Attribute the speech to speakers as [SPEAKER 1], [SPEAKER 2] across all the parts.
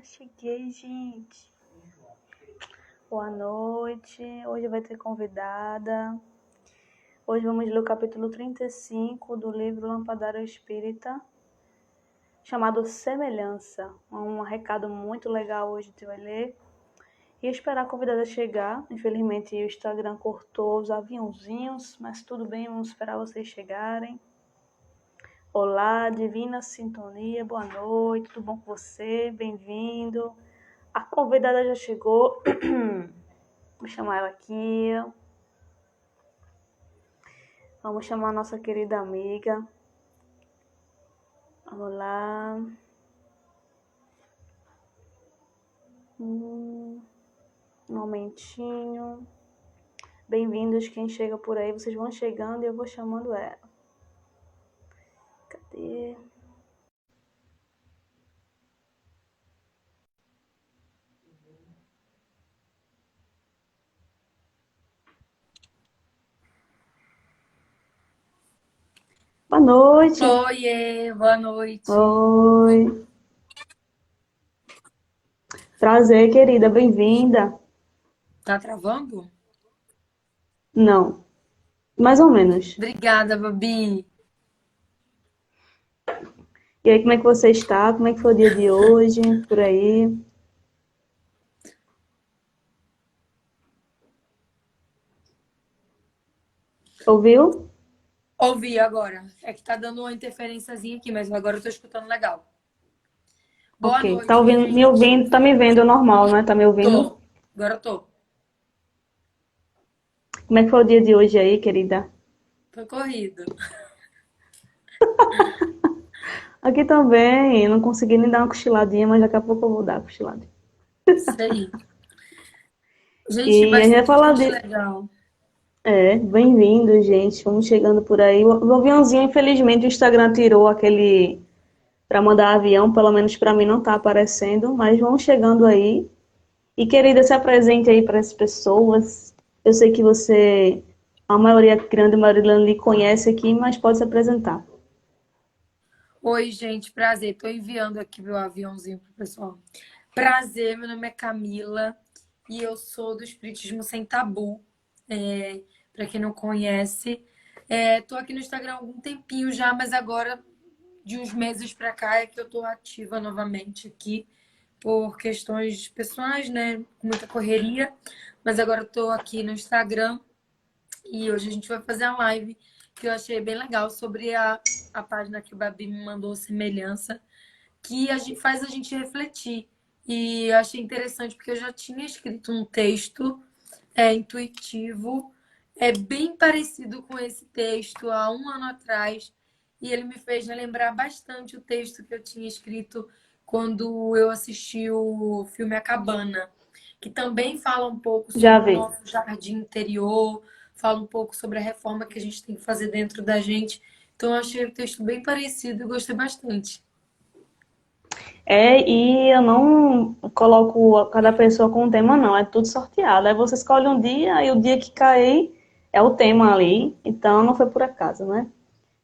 [SPEAKER 1] Cheguei, gente. Boa noite. Hoje vai ter convidada. Hoje vamos ler o capítulo 35 do livro Lampadário Espírita, chamado Semelhança. Um recado muito legal hoje que vai ler. E esperar a convidada chegar. Infelizmente o Instagram cortou os aviãozinhos, mas tudo bem, vamos esperar vocês chegarem. Olá, Divina Sintonia, boa noite, tudo bom com você? Bem-vindo. A convidada já chegou. Vou chamar ela aqui. Vamos chamar a nossa querida amiga. Vamos lá. Um momentinho. Bem-vindos quem chega por aí. Vocês vão chegando e eu vou chamando ela. Cadê? Boa noite.
[SPEAKER 2] Oiê, boa noite.
[SPEAKER 1] Oi. Prazer, querida. Bem-vinda.
[SPEAKER 2] Tá travando?
[SPEAKER 1] Não. Mais ou menos.
[SPEAKER 2] Obrigada, Babi.
[SPEAKER 1] E aí, como é que você está? Como é que foi o dia de hoje? Por aí? Ouviu?
[SPEAKER 2] Ouvi agora. É que tá dando uma interferênciazinha aqui, mas agora eu tô escutando legal. Boa
[SPEAKER 1] Ok. Tá
[SPEAKER 2] noite,
[SPEAKER 1] ouvindo, me
[SPEAKER 2] gente.
[SPEAKER 1] ouvindo, tá me vendo normal, né? Tá me ouvindo?
[SPEAKER 2] Tô. Agora eu tô.
[SPEAKER 1] Como é que foi o dia de hoje aí, querida?
[SPEAKER 2] Tô corrido.
[SPEAKER 1] Aqui também. Não consegui nem dar uma cochiladinha, mas daqui a pouco eu vou dar a cochilada.
[SPEAKER 2] Isso aí. Gente,
[SPEAKER 1] E a gente vai
[SPEAKER 2] bastante
[SPEAKER 1] falar
[SPEAKER 2] gente
[SPEAKER 1] de.
[SPEAKER 2] legal.
[SPEAKER 1] Bem-vindo, gente. Vamos chegando por aí. O aviãozinho, infelizmente, o Instagram tirou aquele para mandar avião, pelo menos para mim não tá aparecendo, mas vamos chegando aí. E querida, se apresente aí para as pessoas. Eu sei que você, a maioria, a grande maioria lhe conhece aqui, mas pode se apresentar.
[SPEAKER 2] Oi, gente, prazer. Tô enviando aqui meu aviãozinho pro pessoal. Prazer, meu nome é Camila e eu sou do Espiritismo Sem Tabu. Para quem não conhece, tô aqui no Instagram há algum tempinho já, mas agora de uns meses para cá é que eu tô ativa novamente aqui por questões pessoais, né? Com muita correria, mas agora eu tô aqui no Instagram e hoje a gente vai fazer a live que eu achei bem legal sobre a página que o Babi me mandou, Semelhança, que faz a gente refletir. E eu achei interessante porque eu já tinha escrito um texto intuitivo, bem parecido com esse texto há um ano atrás, e ele me fez relembrar bastante o texto que eu tinha escrito quando eu assisti o filme A Cabana, que também fala um pouco
[SPEAKER 1] Já
[SPEAKER 2] sobre o
[SPEAKER 1] vi.
[SPEAKER 2] nosso jardim interior, fala um pouco sobre a reforma que a gente tem que fazer dentro da gente. Então, eu achei o texto bem parecido e gostei bastante.
[SPEAKER 1] E eu não coloco cada pessoa com um tema, não. É tudo sorteado. Aí você escolhe um dia, e o dia que cair é o tema ali. Então não foi por acaso, né?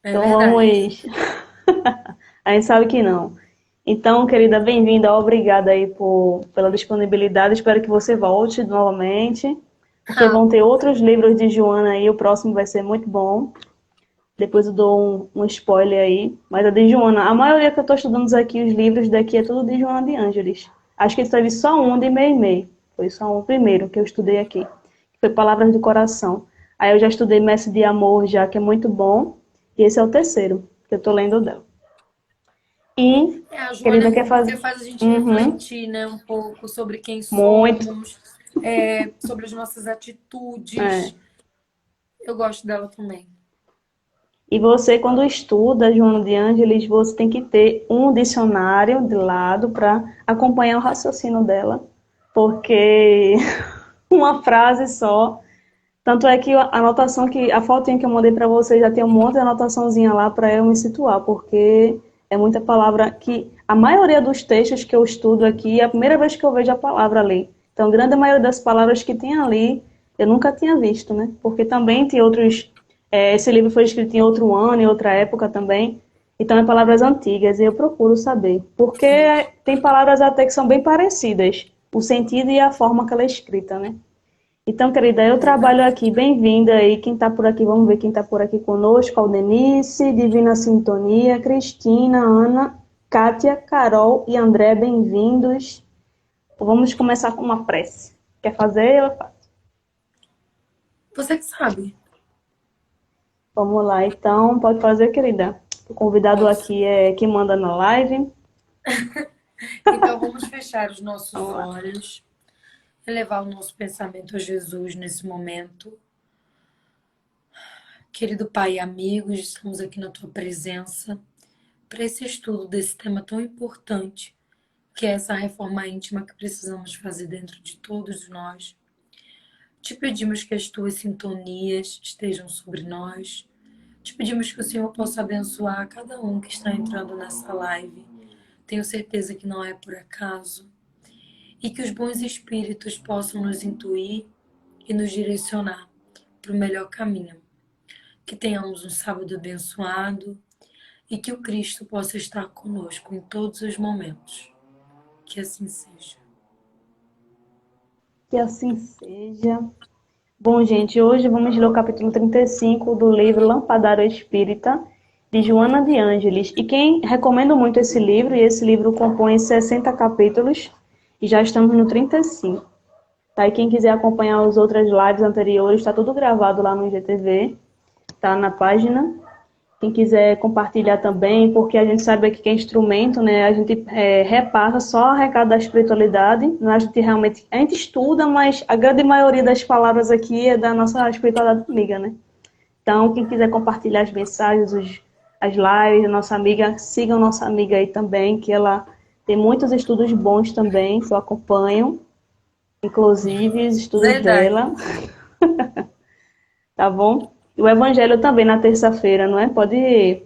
[SPEAKER 2] É
[SPEAKER 1] Então
[SPEAKER 2] verdade.
[SPEAKER 1] vamos. A gente sabe que não. Então, querida, bem-vinda. Obrigada aí pela disponibilidade. Espero que você volte novamente, porque
[SPEAKER 2] Ah,
[SPEAKER 1] vão ter outros livros de Joana aí. O próximo vai ser muito bom. Depois eu dou um spoiler aí. Mas a de Joana, a maioria que eu estou estudando aqui, os livros daqui, é tudo de Joana de Ângeles. Acho que teve só um de meio e meio. Foi só um primeiro que eu estudei aqui. Foi Palavras do Coração. Aí eu já estudei Mestre de Amor, já, que é muito bom. E esse é o terceiro, que eu estou lendo dela. E,
[SPEAKER 2] a Joana é
[SPEAKER 1] querida, quer
[SPEAKER 2] bom porque
[SPEAKER 1] fazer?
[SPEAKER 2] faz a gente
[SPEAKER 1] Uhum,
[SPEAKER 2] refletir, né, um pouco sobre quem
[SPEAKER 1] muito.
[SPEAKER 2] somos, sobre as nossas
[SPEAKER 1] É.
[SPEAKER 2] atitudes. Eu gosto dela também.
[SPEAKER 1] E você, quando estuda Joana de Ângeles, você tem que ter um dicionário de lado para acompanhar o raciocínio dela, porque uma frase só. Tanto é que a anotação que a fotinha que eu mandei para você já tem um monte de anotaçãozinha lá para eu me situar, porque é muita palavra que a maioria dos textos que eu estudo aqui é a primeira vez que eu vejo a palavra ali. Então, a grande maioria das palavras que tem ali eu nunca tinha visto, né? Porque também tem outros. Esse livro foi escrito em outro ano, em outra época também. Então, é palavras antigas e eu procuro saber. Porque
[SPEAKER 2] Sim,
[SPEAKER 1] tem palavras até que são bem parecidas, o sentido e a forma que ela é escrita, né? Então, querida, eu trabalho
[SPEAKER 2] verdade.
[SPEAKER 1] aqui. Bem-vinda aí. Quem está por aqui, vamos ver quem está por aqui conosco. Aldenice, Divina Sintonia, Cristina, Ana, Kátia, Carol e André, bem-vindos. Vamos começar com uma prece. Quer fazer? Eu faço.
[SPEAKER 2] Você que sabe.
[SPEAKER 1] Vamos lá, então, pode fazer, querida. O convidado
[SPEAKER 2] Posso.
[SPEAKER 1] aqui é quem manda na live.
[SPEAKER 2] Então vamos fechar os nossos
[SPEAKER 1] Vamos lá.
[SPEAKER 2] olhos, elevar o nosso pensamento a Jesus nesse momento. Querido Pai e amigos, estamos aqui na tua presença para esse estudo desse tema tão importante, que é essa reforma íntima que precisamos fazer dentro de todos nós. Te pedimos que as tuas sintonias estejam sobre nós. Te pedimos que o Senhor possa abençoar cada um que está entrando nessa live. Tenho certeza que não é por acaso. E que os bons espíritos possam nos intuir e nos direcionar para o melhor caminho. Que tenhamos um sábado abençoado e que o Cristo possa estar conosco em todos os momentos. Que assim seja.
[SPEAKER 1] Que assim seja. Bom, gente, hoje vamos ler o capítulo 35 do livro Lampadário Espírita, de Joana de Ângeles. E quem recomendo muito esse livro, e esse livro compõe 60 capítulos, e já estamos no 35. Tá? E quem quiser acompanhar as outras lives anteriores, está tudo gravado lá no IGTV, tá na página. Quem quiser compartilhar também, porque a gente sabe aqui que é instrumento, né? A gente repassa só o recado da espiritualidade. Não, a gente estuda, mas a grande maioria das palavras aqui é da nossa espiritualidade amiga, né? Então, quem quiser compartilhar as mensagens, as lives, nossa amiga, sigam nossa amiga aí também, que ela tem muitos estudos bons também, que eu acompanho, inclusive os estudos
[SPEAKER 2] Verdade.
[SPEAKER 1] dela, tá bom? E o evangelho também na terça-feira, não é? Pode.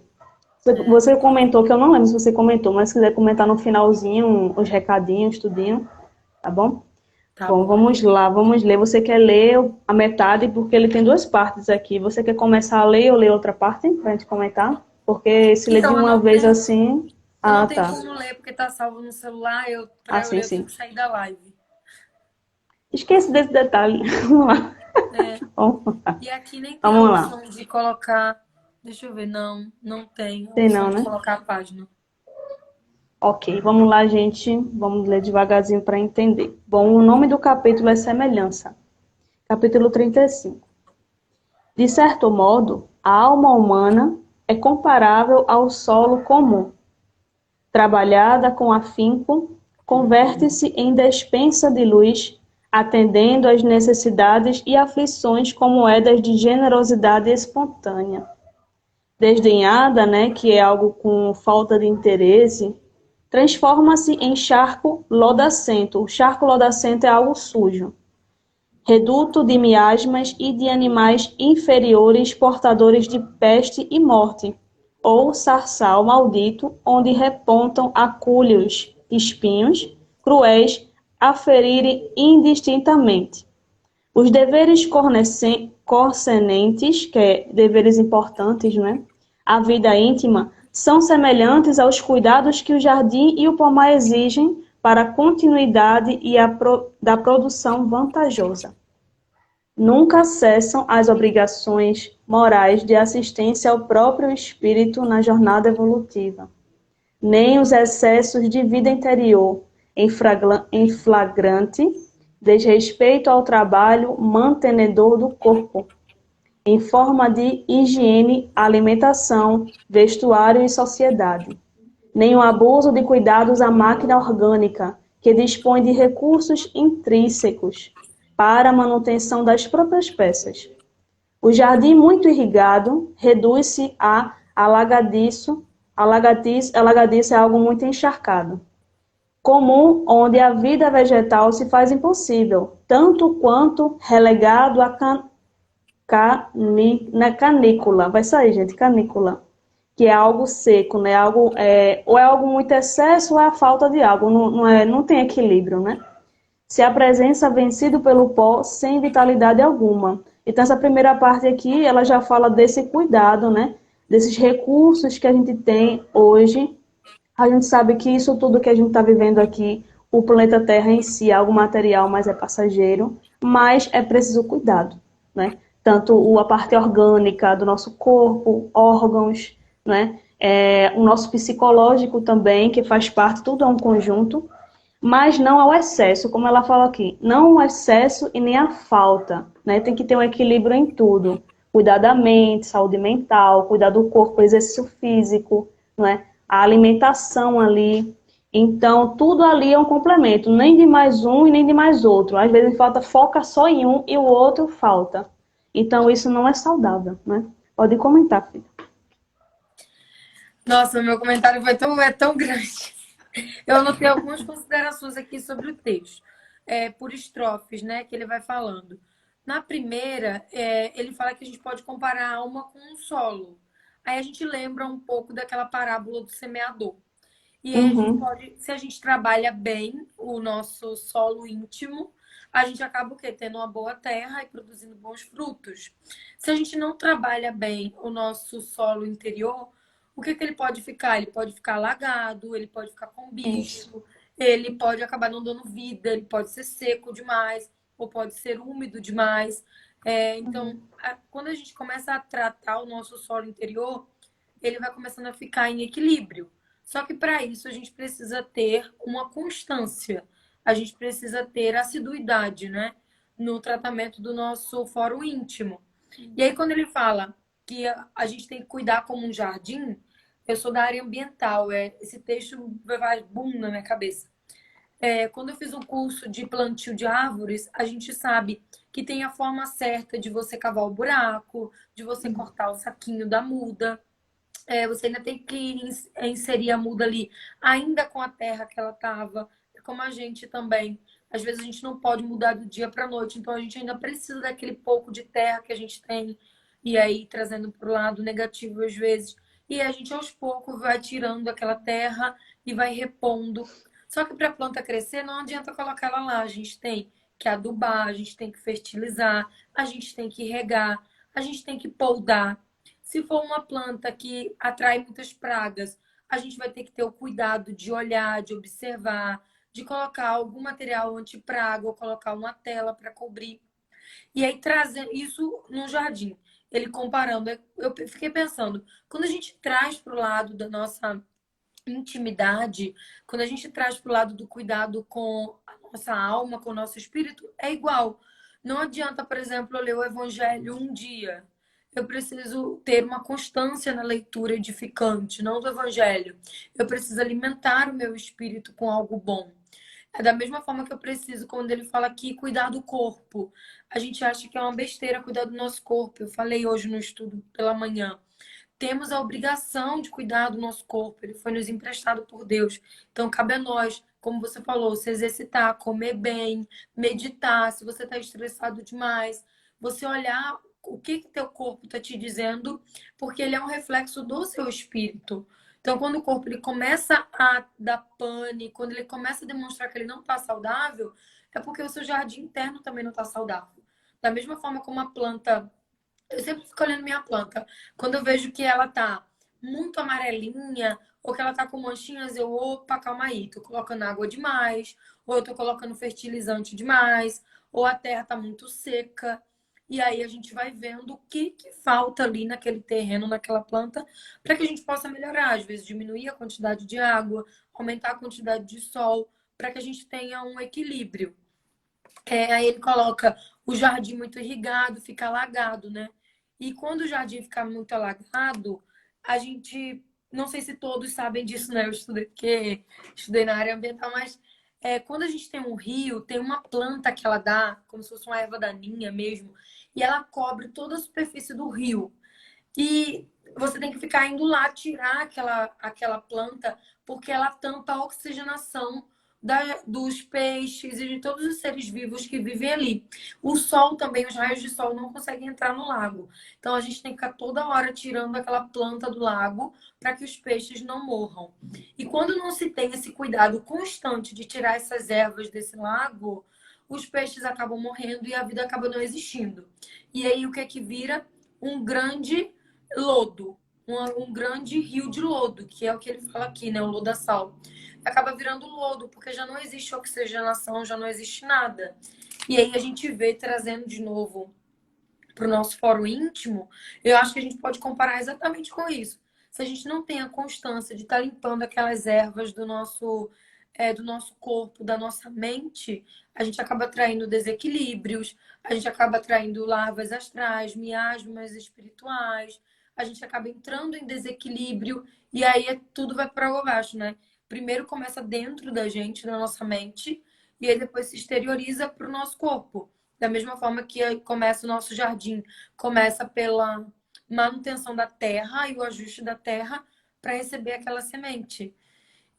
[SPEAKER 1] Você comentou, que eu não lembro se você comentou, mas se quiser comentar no finalzinho os recadinhos, tudinho, tá bom?
[SPEAKER 2] Tá
[SPEAKER 1] Bom,
[SPEAKER 2] bom.
[SPEAKER 1] vamos lá, vamos ler. Você quer ler a metade, porque ele tem duas partes aqui. Você quer começar a ler ou ler outra parte pra gente comentar? Porque se ler de
[SPEAKER 2] Então,
[SPEAKER 1] uma vez assim.
[SPEAKER 2] eu
[SPEAKER 1] Ah,
[SPEAKER 2] não tenho
[SPEAKER 1] tá.
[SPEAKER 2] como ler porque tá salvo no celular.
[SPEAKER 1] Ah,
[SPEAKER 2] Para eu
[SPEAKER 1] sim,
[SPEAKER 2] ler, eu tenho
[SPEAKER 1] sim.
[SPEAKER 2] que sair da live.
[SPEAKER 1] Esquece desse detalhe. Vamos lá.
[SPEAKER 2] É.
[SPEAKER 1] Vamos lá.
[SPEAKER 2] E aqui nem tem a
[SPEAKER 1] Vamos lá.
[SPEAKER 2] opção de colocar. Deixa eu ver. Não, não tem a
[SPEAKER 1] Tem
[SPEAKER 2] opção
[SPEAKER 1] não,
[SPEAKER 2] de
[SPEAKER 1] né?
[SPEAKER 2] colocar a página.
[SPEAKER 1] Ok, vamos lá, gente. Vamos ler devagarzinho para entender. Bom, o nome do capítulo é Semelhança. Capítulo 35. De certo modo, a alma humana é comparável ao solo comum. Trabalhada com afinco, converte-se em despensa de luz, atendendo às necessidades e aflições com moedas de generosidade espontânea. Desdenhada, né, que é algo com falta de interesse, transforma-se em charco lodacento. O charco lodacento é algo sujo. Reduto de miasmas e de animais inferiores portadores de peste e morte, ou sarçal maldito, onde repontam acúleos espinhos, cruéis, a ferirem indistintamente. Os deveres corcenentes, que é deveres importantes, né? A vida íntima, são semelhantes aos cuidados que o jardim e o pomar exigem para a continuidade da produção vantajosa. Nunca cessam as obrigações morais de assistência ao próprio espírito na jornada evolutiva, nem os excessos de vida interior em flagrante desrespeito ao trabalho mantenedor do corpo, em forma de higiene, alimentação, vestuário e sociedade, nem o abuso de cuidados à máquina orgânica, que dispõe de recursos intrínsecos para a manutenção das próprias peças. O jardim muito irrigado reduz-se a alagadiço. Alagadiço é algo muito encharcado. Comum, onde a vida vegetal se faz impossível, tanto quanto relegado à canícula. Vai sair, gente, canícula. Que é algo seco, né? Ou é algo muito excesso ou é a falta de água. Não tem equilíbrio, né? Se a presença vencido pelo pó sem vitalidade alguma. Então, essa primeira parte aqui, ela já fala desse cuidado, né? desses recursos que a gente tem hoje. A gente sabe que isso tudo que a gente está vivendo aqui, o planeta Terra em si é algo material, mas é passageiro, mas é preciso cuidado, né? Tanto a parte orgânica do nosso corpo, órgãos, né? O nosso psicológico também, que faz parte, tudo é um conjunto, mas não ao excesso, como ela fala aqui, não o excesso e nem a falta, né? Tem que ter um equilíbrio em tudo. Cuidar da mente, saúde mental, cuidar do corpo, exercício físico, né? A alimentação ali. Então, tudo ali é um complemento, nem de mais um e nem de mais outro. Às vezes falta foca só em um e o outro falta. Então, isso não é saudável, né? Pode comentar, filho.
[SPEAKER 2] Nossa, meu comentário é tão grande. Eu anotei algumas considerações aqui sobre o texto, por estrofes, né, que ele vai falando. Na primeira, ele fala que a gente pode comparar a alma com um solo. Aí a gente lembra um pouco daquela parábola do semeador. E aí a gente
[SPEAKER 1] Uhum.
[SPEAKER 2] pode, se a gente trabalha bem o nosso solo íntimo, a gente acaba o quê? Tendo uma boa terra e produzindo bons frutos. Se a gente não trabalha bem o nosso solo interior, o que que ele pode ficar? Ele pode ficar alagado, ele pode ficar com
[SPEAKER 1] Isso.
[SPEAKER 2] bicho, ele pode acabar não dando vida, ele pode ser seco demais, ou pode ser úmido demais. Então, quando a gente começa a tratar o nosso solo interior, ele vai começando a ficar em equilíbrio. Só que para isso a gente precisa ter uma constância, a gente precisa ter assiduidade, né? No tratamento do nosso fórum íntimo. E aí, quando ele fala que a gente tem que cuidar como um jardim, eu sou da área ambiental, esse texto vai boom na minha cabeça. Quando eu fiz um curso de plantio de árvores, a gente sabe que tem a forma certa de você cavar o buraco, de você cortar o saquinho da muda. Você ainda tem que inserir a muda ali, ainda com a terra que ela estava, como a gente também. Às vezes a gente não pode mudar do dia para a noite, então a gente ainda precisa daquele pouco de terra que a gente tem, e aí trazendo para o lado negativo às vezes. E a gente aos poucos vai tirando aquela terra e vai repondo. Só que para a planta crescer, não adianta colocar ela lá. A gente tem que adubar, a gente tem que fertilizar, a gente tem que regar, a gente tem que podar. Se for uma planta que atrai muitas pragas, a gente vai ter que ter o cuidado de olhar, de observar, de colocar algum material anti-praga ou colocar uma tela para cobrir. E aí trazer isso no jardim. Ele comparando, eu fiquei pensando, quando a gente traz para o lado da nossa intimidade, quando a gente traz para o lado do cuidado com a nossa alma, com o nosso espírito, é igual. Não adianta, por exemplo, eu ler o evangelho um dia. Eu preciso ter uma constância na leitura edificante, não do evangelho. Eu preciso alimentar o meu espírito com algo bom. É da mesma forma que eu preciso, quando ele fala aqui, cuidar do corpo. A gente acha que é uma besteira cuidar do nosso corpo. Eu falei hoje no estudo pela manhã. Temos a obrigação de cuidar do nosso corpo, ele foi nos emprestado por Deus. Então, cabe a nós, como você falou, se exercitar, comer bem, meditar, se você está estressado demais, você olhar o que que teu corpo está te dizendo, porque ele é um reflexo do seu espírito. Então, quando o corpo ele começa a dar pane, quando ele começa a demonstrar que ele não está saudável, é porque o seu jardim interno também não está saudável. Da mesma forma como a planta, eu sempre fico olhando minha planta. Quando eu vejo que ela tá muito amarelinha ou que ela tá com manchinhas, eu, opa, calma aí, tô colocando água demais, ou eu tô colocando fertilizante demais, ou a terra tá muito seca. E aí a gente vai vendo o que que falta ali naquele terreno, naquela planta, para que a gente possa melhorar, às vezes diminuir a quantidade de água, aumentar a quantidade de sol, para que a gente tenha um equilíbrio. Aí ele coloca o jardim muito irrigado, fica alagado, né? E quando o jardim fica muito alagado, a gente. Não sei se todos sabem disso, né? Eu estudei, porque estudei na área ambiental, mas quando a gente tem um rio, tem uma planta que ela dá, como se fosse uma erva daninha mesmo, e ela cobre toda a superfície do rio. E você tem que ficar indo lá tirar aquela planta, porque ela tampa a oxigenação dos peixes e de todos os seres vivos que vivem ali. O sol também, os raios de sol não conseguem entrar no lago. Então a gente tem que ficar toda hora tirando aquela planta do lago para que os peixes não morram. E quando não se tem esse cuidado constante de tirar essas ervas desse lago, os peixes acabam morrendo e a vida acaba não existindo. E aí o que é que vira? Um grande lodo. um grande rio de lodo, que é o que ele fala aqui, né? O lodaçal. Acaba virando lodo, porque já não existe oxigenação, já não existe nada. E aí a gente vê trazendo de novo para o nosso fórum íntimo, eu acho que a gente pode comparar exatamente com isso. Se a gente não tem a constância de estar limpando aquelas ervas do nosso corpo, da nossa mente, a gente acaba atraindo desequilíbrios, a gente acaba atraindo larvas astrais, miasmas espirituais, a gente acaba entrando em desequilíbrio e aí tudo vai para água abaixo, né? Primeiro começa dentro da gente, da nossa mente, e aí depois se exterioriza para o nosso corpo. Da mesma forma que começa o nosso jardim, começa pela manutenção da terra e o ajuste da terra para receber aquela semente.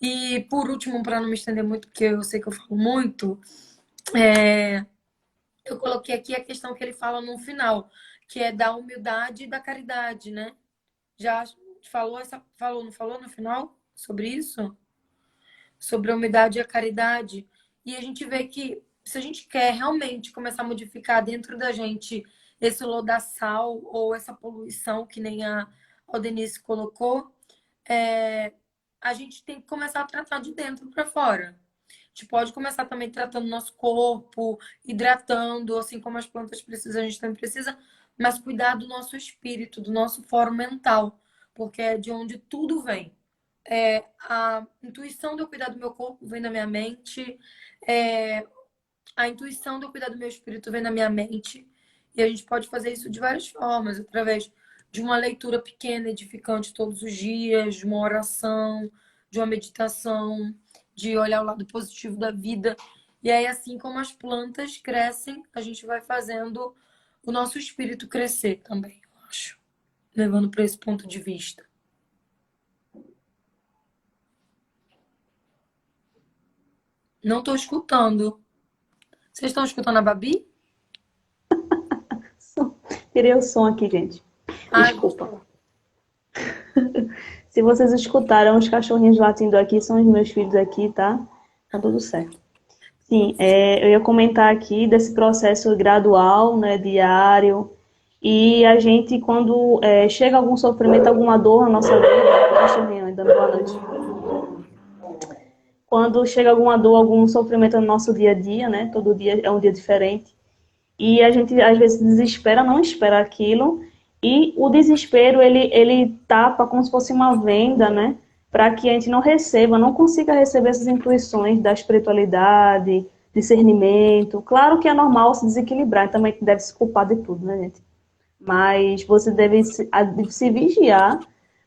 [SPEAKER 2] E por último, para não me estender muito, porque eu sei que eu falo muito, eu coloquei aqui a questão que ele fala no final, que é da humildade e da caridade, né? Já não falou no final sobre isso? Sobre a humildade e a caridade. E a gente vê que se a gente quer realmente começar a modificar dentro da gente esse lodaçal ou essa poluição, que nem a Denise colocou, a gente tem que começar a tratar de dentro para fora. A gente pode começar também tratando nosso corpo, hidratando, assim como as plantas precisam, a gente também precisa, mas cuidar do nosso espírito, do nosso fórum mental, porque é de onde tudo vem. A intuição de eu cuidar do meu corpo vem da minha mente, é, a intuição de eu cuidar do meu espírito vem da minha mente. E a gente pode fazer isso de várias formas, através de uma leitura pequena, edificante todos os dias, de uma oração, de uma meditação, de olhar o lado positivo da vida. E aí, assim como as plantas crescem, a gente vai fazendo o nosso espírito crescer também, eu acho, levando para esse ponto de vista. Não estou escutando. Vocês estão escutando a Babi?
[SPEAKER 1] Tirei o som aqui, gente.
[SPEAKER 2] Ai,
[SPEAKER 1] Desculpa. Se vocês escutaram os cachorrinhos latindo aqui, são os meus filhos aqui, tá? Tá tudo certo. Sim, eu ia comentar aqui desse processo gradual, né, diário, e a gente, quando chega algum sofrimento, alguma dor na nossa vida, cachorrinho, ainda boa noite. Quando chega alguma dor, algum sofrimento no nosso dia a dia, né, todo dia é um dia diferente, e a gente às vezes desespera, não espera aquilo, e o desespero ele tapa como se fosse uma venda, né, para que a gente não receba, não consiga receber essas intuições da espiritualidade, discernimento. Claro que é normal se desequilibrar, também deve se culpar de tudo, né, gente? Mas você deve se vigiar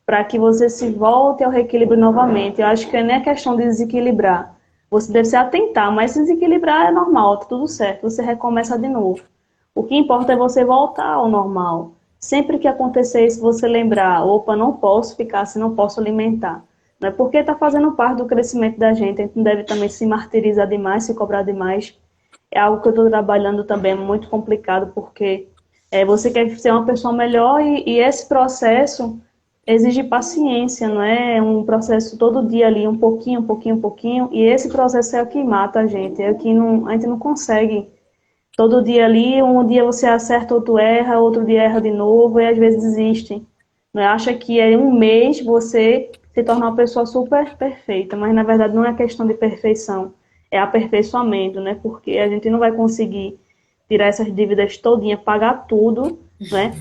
[SPEAKER 1] para que você se volte ao reequilíbrio novamente. Eu acho que não é questão de desequilibrar. Você deve se atentar, mas se desequilibrar é normal, tá tudo certo. Você recomeça de novo. O que importa é você voltar ao normal. Sempre que acontecer isso, você lembrar, opa, não posso ficar assim, não posso alimentar. Não é porque está fazendo parte do crescimento da gente, a gente não deve também se martirizar demais, se cobrar demais. É algo que eu estou trabalhando também, é muito complicado, porque você quer ser uma pessoa melhor e esse processo exige paciência, não é? É um processo todo dia ali, um pouquinho, um pouquinho, um pouquinho, e esse processo é o que mata a gente, é o que não, a gente não consegue todo dia ali, um dia você acerta, outro erra, outro dia erra de novo, e às vezes desiste. Não é? Acha que em um mês você se torna uma pessoa super perfeita, mas na verdade não é questão de perfeição, é aperfeiçoamento, né? Porque a gente não vai conseguir tirar essas dívidas todinha, pagar tudo, né?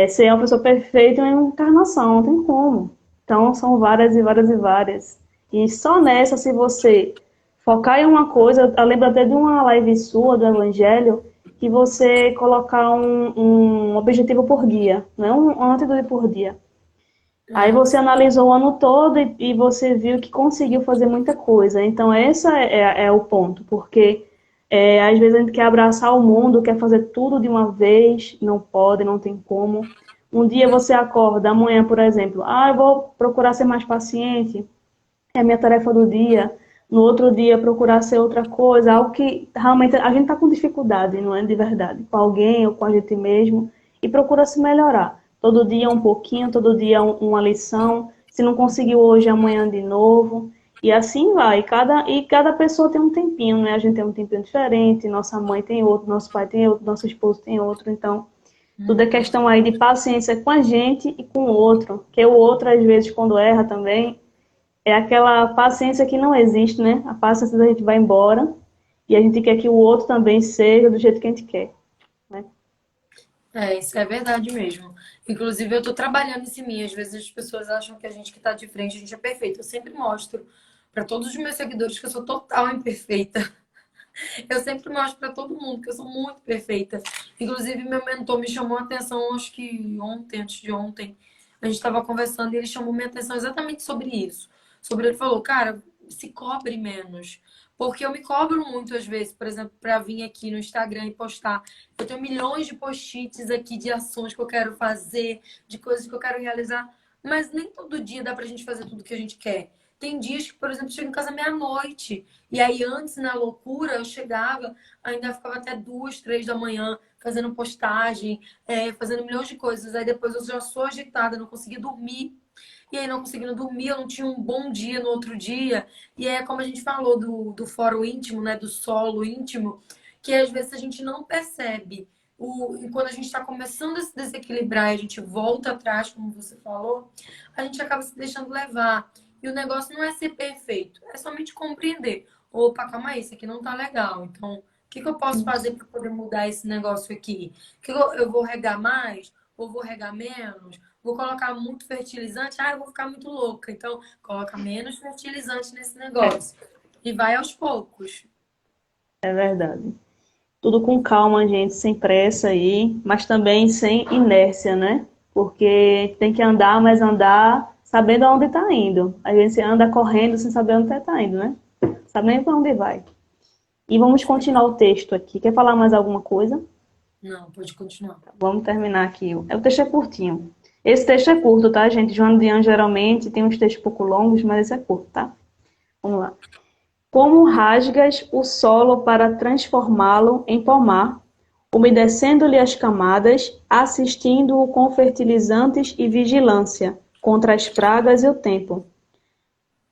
[SPEAKER 1] Ser uma pessoa perfeita em uma encarnação, não tem como. Então são várias e várias e várias. E só nessa, se você focar em uma coisa, eu lembro até de uma live sua do Evangelho, que você colocar um objetivo por dia, né? Uma atitude por dia. Aí você analisou o ano todo e você viu que conseguiu fazer muita coisa. Então, esse é o ponto, porque às vezes a gente quer abraçar o mundo, quer fazer tudo de uma vez, não pode, não tem como. Um dia você acorda, amanhã, por exemplo, eu vou procurar ser mais paciente, é a minha tarefa do dia. No outro dia, procurar ser outra coisa, algo que realmente a gente está com dificuldade, não é de verdade, com alguém ou com a gente mesmo, e procura se melhorar. Todo dia um pouquinho, todo dia uma lição. Se não conseguiu hoje, amanhã de novo. E assim vai. Cada pessoa tem um tempinho, né? A gente tem um tempinho diferente, nossa mãe tem outro, nosso pai tem outro, nosso esposo tem outro. Então, Tudo é questão aí de paciência com a gente e com o outro. Porque o outro, às vezes, quando erra também, é aquela paciência que não existe, né? A paciência da gente vai embora e a gente quer que o outro também seja do jeito que a gente quer, né?
[SPEAKER 2] É, isso é verdade mesmo. Inclusive, eu tô trabalhando em mim. Às vezes as pessoas acham que a gente que tá de frente, a gente é perfeito. Eu sempre mostro para todos os meus seguidores que eu sou total imperfeita. Eu sempre mostro para todo mundo que eu sou muito perfeita. Inclusive, meu mentor me chamou a atenção, acho que ontem, antes de ontem, a gente estava conversando e ele chamou minha atenção exatamente sobre isso. Sobre ele falou, cara, se cobre menos. Porque eu me cobro muito às vezes, por exemplo, para vir aqui no Instagram e postar. Eu tenho milhões de post-its aqui de ações que eu quero fazer, de coisas que eu quero realizar, mas nem todo dia dá pra gente fazer tudo que a gente quer. Tem dias que, por exemplo, eu chego em casa meia-noite. E aí, antes, na loucura, eu chegava, ainda ficava até 2, 3 da manhã, fazendo postagem, fazendo milhões de coisas. Aí depois eu já sou agitada, não conseguia dormir. E aí, não conseguindo dormir, eu não tinha um bom dia no outro dia. E é como a gente falou do fórum íntimo, né? Do solo íntimo, que às vezes a gente não percebe. Quando a gente está começando a se desequilibrar e a gente volta atrás, como você falou, a gente acaba se deixando levar. E o negócio não é ser perfeito, é somente compreender. Opa, calma aí, isso aqui não tá legal. Então, o que que eu posso fazer para poder mudar esse negócio aqui? Eu vou regar mais? Ou vou regar menos? Vou colocar muito fertilizante? Ah, eu vou ficar muito louca. Então, coloca menos fertilizante nesse negócio. E vai aos poucos.
[SPEAKER 1] É verdade. Tudo com calma, gente, sem pressa aí, mas também sem inércia, né? Porque tem que andar, mas andar sabendo aonde está indo. A gente anda correndo sem saber onde está indo, né? Sabe nem para onde vai. E vamos continuar o texto aqui. Quer falar mais alguma coisa?
[SPEAKER 2] Não, pode continuar.
[SPEAKER 1] Vamos terminar aqui. O texto é curtinho. Esse texto é curto, tá, gente? Joana de Anjos geralmente tem uns textos um pouco longos, mas esse é curto, tá? Vamos lá. Como rasgas o solo para transformá-lo em pomar, umedecendo-lhe as camadas, assistindo-o com fertilizantes e vigilância contra as pragas e o tempo.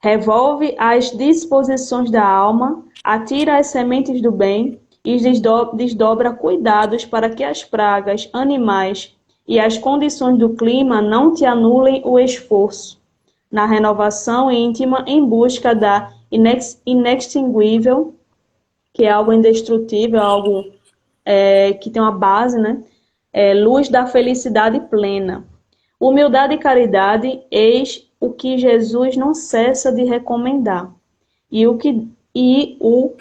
[SPEAKER 1] Revolve as disposições da alma, atira as sementes do bem e desdobra cuidados para que as pragas, animais e as condições do clima não te anulem o esforço. Na renovação íntima em busca da inextinguível, que é algo indestrutível, algo que tem uma base, né? Luz da felicidade plena. Humildade e caridade, eis o que Jesus não cessa de recomendar, e o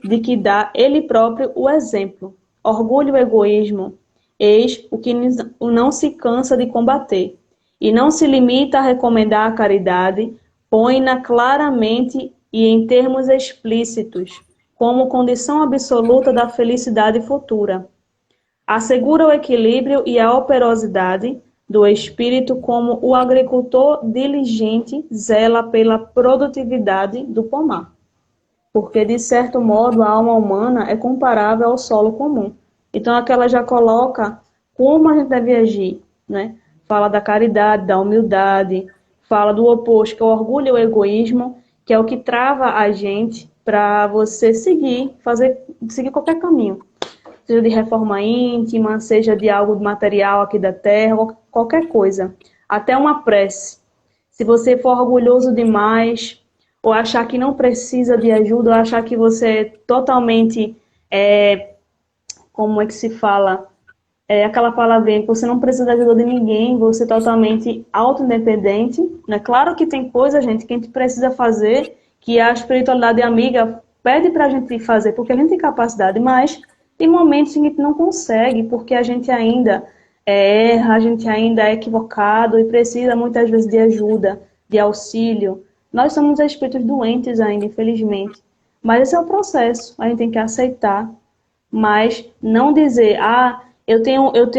[SPEAKER 1] de que dá ele próprio o exemplo. Orgulho e egoísmo, eis o que não se cansa de combater, e não se limita a recomendar a caridade, põe-na claramente e em termos explícitos, como condição absoluta da felicidade futura. Assegura o equilíbrio e a operosidade do espírito como o agricultor diligente zela pela produtividade do pomar. Porque, de certo modo, a alma humana é comparável ao solo comum. Então, aqui ela já coloca como a gente deve agir, né? Fala da caridade, da humildade, fala do oposto, que é o orgulho e o egoísmo, que é o que trava a gente para você seguir qualquer caminho. Seja de reforma íntima, seja de algo material aqui da terra, qualquer coisa. Até uma prece. Se você for orgulhoso demais, ou achar que não precisa de ajuda, ou achar que você é totalmente, como é que se fala? Aquela palavrinha que você não precisa de ajuda de ninguém, você é totalmente auto-independente. Né? Claro que tem coisa, gente, que a gente precisa fazer, que a espiritualidade amiga pede para a gente fazer, porque a gente tem capacidade, mas tem momentos em que a gente não consegue, porque a gente ainda erra, a gente ainda é equivocado e precisa muitas vezes de ajuda, de auxílio. Nós somos espíritos doentes ainda, infelizmente. Mas esse é o processo, a gente tem que aceitar, mas não dizer,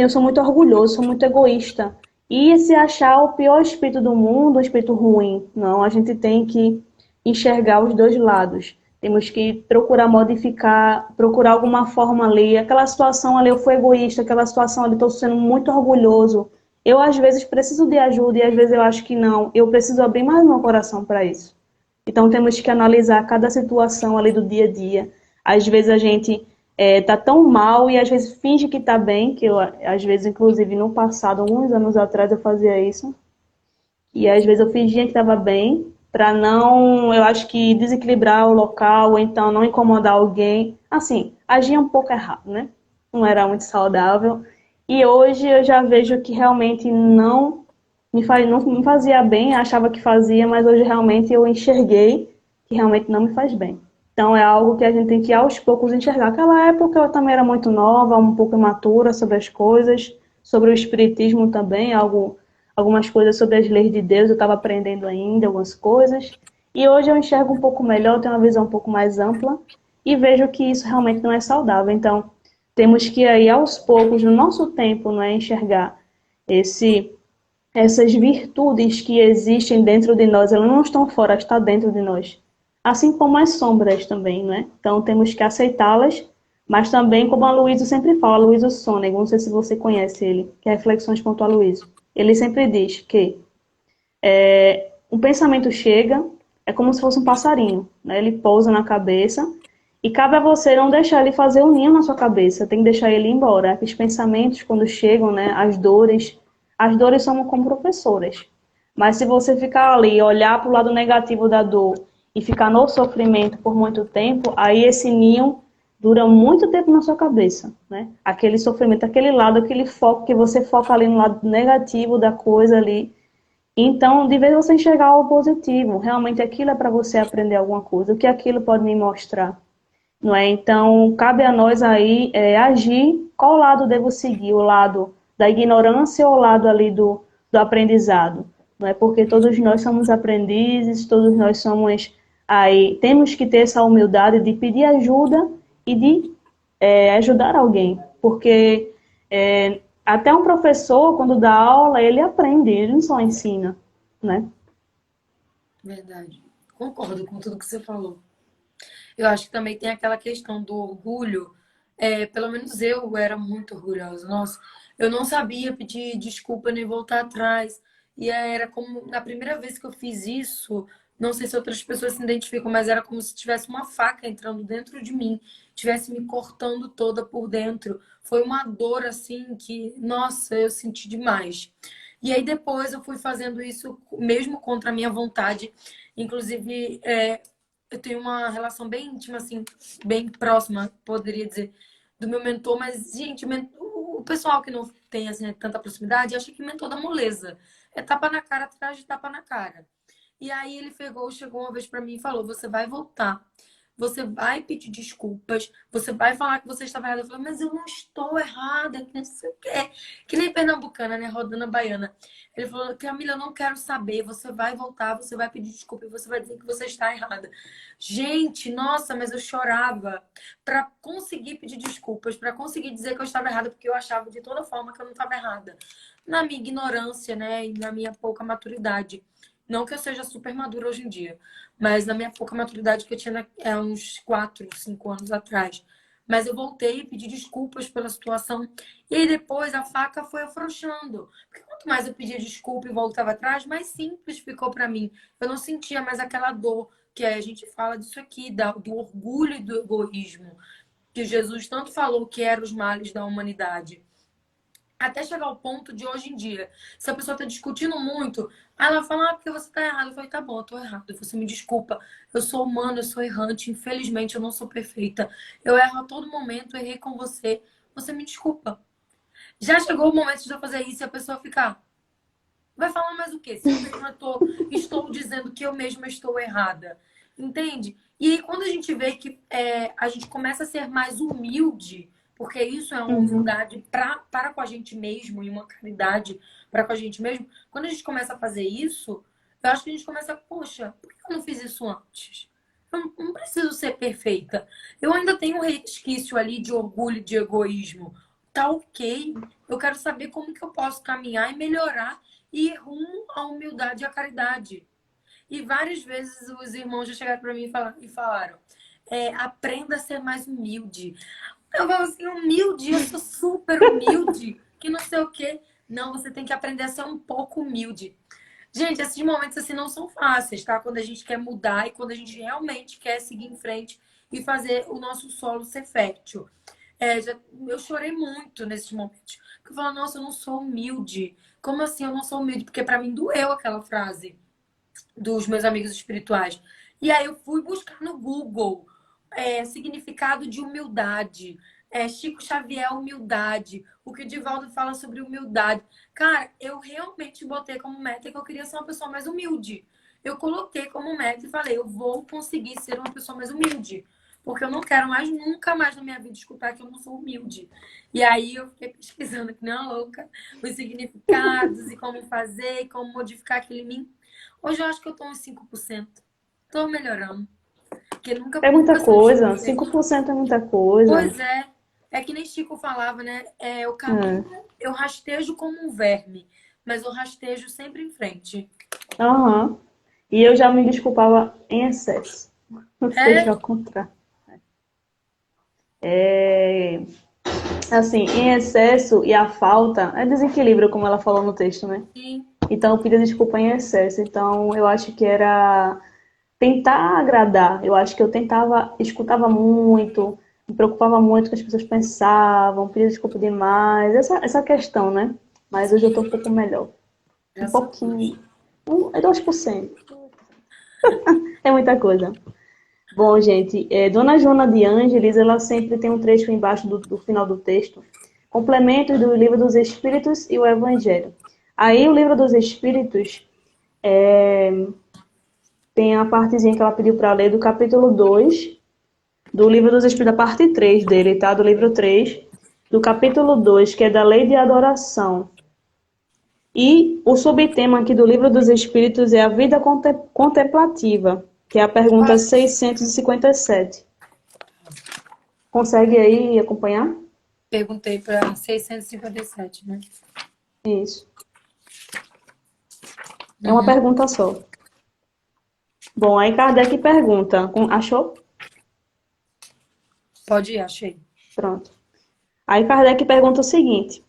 [SPEAKER 1] sou muito orgulhoso, sou muito egoísta. E se achar o pior espírito do mundo, o espírito ruim. Não, a gente tem que enxergar os dois lados. Temos que procurar modificar, procurar alguma forma ali. Aquela situação ali eu fui egoísta, aquela situação ali eu estou sendo muito orgulhoso. Eu, às vezes, preciso de ajuda e, às vezes, eu acho que não. Eu preciso abrir mais meu coração para isso. Então, temos que analisar cada situação ali do dia a dia. Às vezes, a gente tá tão mal e às vezes finge que tá bem, que eu, às vezes, inclusive, no passado, alguns anos atrás, eu fazia isso. E às vezes eu fingia que estava bem, para não, eu acho que desequilibrar o local, ou então não incomodar alguém. Assim, agia um pouco errado, né? Não era muito saudável. E hoje eu já vejo que realmente não me fazia bem, achava que fazia, mas hoje realmente eu enxerguei que realmente não me faz bem. Então é algo que a gente tem que aos poucos enxergar. Aquela época eu também era muito nova, um pouco imatura sobre as coisas, sobre o espiritismo também, algumas coisas sobre as leis de Deus, eu estava aprendendo ainda algumas coisas. E hoje eu enxergo um pouco melhor, tenho uma visão um pouco mais ampla e vejo que isso realmente não é saudável. Então, temos que aí aos poucos, no nosso tempo, não é, enxergar esse essas virtudes que existem dentro de nós, elas não estão fora, estão dentro de nós. Assim como as sombras também, né? Então temos que aceitá-las, mas também, como a Luísa sempre fala, Luísa Sônego, não sei se você conhece ele, que é Reflexões com a Luísa. Ele sempre diz que um pensamento chega, é como se fosse um passarinho, né? Ele pousa na cabeça e cabe a você não deixar ele fazer um ninho na sua cabeça, tem que deixar ele ir embora. Os pensamentos, quando chegam, né? As dores são como professoras. Mas se você ficar ali, olhar para o lado negativo da dor e ficar no sofrimento por muito tempo, aí esse ninho dura muito tempo na sua cabeça, né? Aquele sofrimento, aquele lado, aquele foco que você foca ali no lado negativo da coisa ali, então, de vez você enxergar o positivo, realmente aquilo é para você aprender alguma coisa, o que aquilo pode me mostrar, não é? Então, cabe a nós aí agir, qual lado devo seguir, o lado da ignorância ou o lado ali do aprendizado, não é? Porque todos nós somos aprendizes, todos nós somos aí, temos que ter essa humildade de pedir ajuda e de ajudar alguém, porque até um professor, quando dá aula, ele aprende, ele não só ensina, né?
[SPEAKER 2] Verdade. Concordo com tudo que você falou. Eu acho que também tem aquela questão do orgulho. Pelo menos eu era muito orgulhosa. Nossa, eu não sabia pedir desculpa nem voltar atrás. E era como, na primeira vez que eu fiz isso, não sei se outras pessoas se identificam, mas era como se tivesse uma faca entrando dentro de mim, tivesse me cortando toda por dentro. Foi uma dor assim que, nossa, eu senti demais. E aí depois eu fui fazendo isso mesmo contra a minha vontade. Inclusive, eu tenho uma relação bem íntima, assim, bem próxima, poderia dizer, do meu mentor, mas, gente, o pessoal que não tem assim, tanta proximidade acha que mentor dá moleza. É tapa na cara atrás de tapa na cara. E aí ele chegou uma vez pra mim e falou: você vai voltar. Você vai pedir desculpas, você vai falar que você estava errada. Eu falei, mas eu não estou errada, que não sei o quê. Que nem pernambucana, né? Rodando a baiana. Ele falou, Camila, eu não quero saber. Você vai voltar, você vai pedir desculpa e você vai dizer que você está errada. Gente, nossa, mas eu chorava para conseguir pedir desculpas, para conseguir dizer que eu estava errada, porque eu achava de toda forma que eu não estava errada. Na minha ignorância, né? E na minha pouca maturidade. Não que eu seja super madura hoje em dia, mas na minha pouca maturidade que eu tinha uns 4, 5 anos atrás. Mas eu voltei e pedi desculpas pela situação. E aí depois a faca foi afrouxando. Porque quanto mais eu pedia desculpa e voltava atrás, mais simples ficou para mim. Eu não sentia mais aquela dor que a gente fala disso aqui, do orgulho e do egoísmo. Que Jesus tanto falou que eram os males da humanidade. Até chegar ao ponto de hoje em dia, se a pessoa está discutindo muito, aí ela fala, porque você está errado. Eu falei, tá bom, eu tô errado. Você me desculpa. Eu sou humana, eu sou errante. Infelizmente, eu não sou perfeita. Eu erro a todo momento, errei com você. Você me desculpa. Já chegou o momento de eu fazer isso e a pessoa ficar. Vai falar mais o quê? Se eu mesma estou dizendo que eu mesma estou errada. Entende? E aí, quando a gente vê que a gente começa a ser mais humilde, porque isso é uma
[SPEAKER 1] Uhum.
[SPEAKER 2] humildade para com a gente mesmo e uma caridade para com a gente mesmo, quando a gente começa a fazer isso, eu acho que a gente começa, poxa, por que eu não fiz isso antes? Eu não preciso ser perfeita. Eu ainda tenho um resquício ali de orgulho, de egoísmo. Tá ok. Eu quero saber como que eu posso caminhar e melhorar e ir rumo à humildade e à caridade. E várias vezes os irmãos já chegaram para mim e falaram: aprenda a ser mais humilde. Eu falo assim, humilde, eu sou super humilde, que não sei o quê. Não, você tem que aprender a ser um pouco humilde. Gente, esses momentos assim não são fáceis, tá? Quando a gente quer mudar e quando a gente realmente quer seguir em frente e fazer o nosso solo ser fértil. Eu chorei muito nesses momentos. Porque eu falo, nossa, eu não sou humilde. Como assim eu não sou humilde? Porque para mim doeu aquela frase dos meus amigos espirituais. E aí eu fui buscar no Google significado de humildade. Chico Xavier, humildade. O que o Divaldo fala sobre humildade. Cara, eu realmente botei como meta que eu queria ser uma pessoa mais humilde. Eu coloquei como meta e falei, eu vou conseguir ser uma pessoa mais humilde. Porque eu não quero mais, nunca mais na minha vida, escutar que eu não sou humilde. E aí eu fiquei pesquisando que nem uma louca os significados e como fazer, e como modificar aquele mim. Hoje eu acho que eu tô uns 5%. Tô melhorando. Porque nunca,
[SPEAKER 1] É muita
[SPEAKER 2] nunca sou uns
[SPEAKER 1] coisa,
[SPEAKER 2] 5%.
[SPEAKER 1] 5% é muita coisa.
[SPEAKER 2] Pois é. É que nem Chico falava, né? O caminho,
[SPEAKER 1] É.
[SPEAKER 2] eu rastejo como um verme, mas eu rastejo sempre em frente.
[SPEAKER 1] Aham. E eu já me desculpava em excesso. Seja
[SPEAKER 2] É,
[SPEAKER 1] ao contrário. É, assim, em excesso e a falta é desequilíbrio, como ela falou no texto, né?
[SPEAKER 2] sim.
[SPEAKER 1] Então eu pedia desculpa em excesso. Então eu acho que era tentar agradar. Eu acho que eu tentava, escutava muito, me preocupava muito com o que as pessoas pensavam, pedia desculpa demais. Essa questão, né? Mas hoje eu tô um pouco melhor. Um
[SPEAKER 2] Graças a Deus.
[SPEAKER 1] pouquinho. 2%. É muita coisa. Bom, gente, Dona Joana de Ângeles, ela sempre tem um trecho embaixo do final do texto. Complementos do Livro dos Espíritos e o Evangelho. Aí, o Livro dos Espíritos tem a partezinha que ela pediu para ler do capítulo 2 do Livro dos Espíritos, da parte 3 dele, tá? Do livro 3 do capítulo 2 que é da Lei de Adoração. E o subtema aqui do Livro dos Espíritos é a vida contemplativa, que é a pergunta 657. Consegue aí acompanhar?
[SPEAKER 2] Perguntei para 657, né?
[SPEAKER 1] Isso. É uma
[SPEAKER 2] Uhum.
[SPEAKER 1] pergunta só. Bom, aí Kardec pergunta. Achou?
[SPEAKER 2] Pode ir, achei.
[SPEAKER 1] Pronto. Aí Kardec pergunta o seguinte: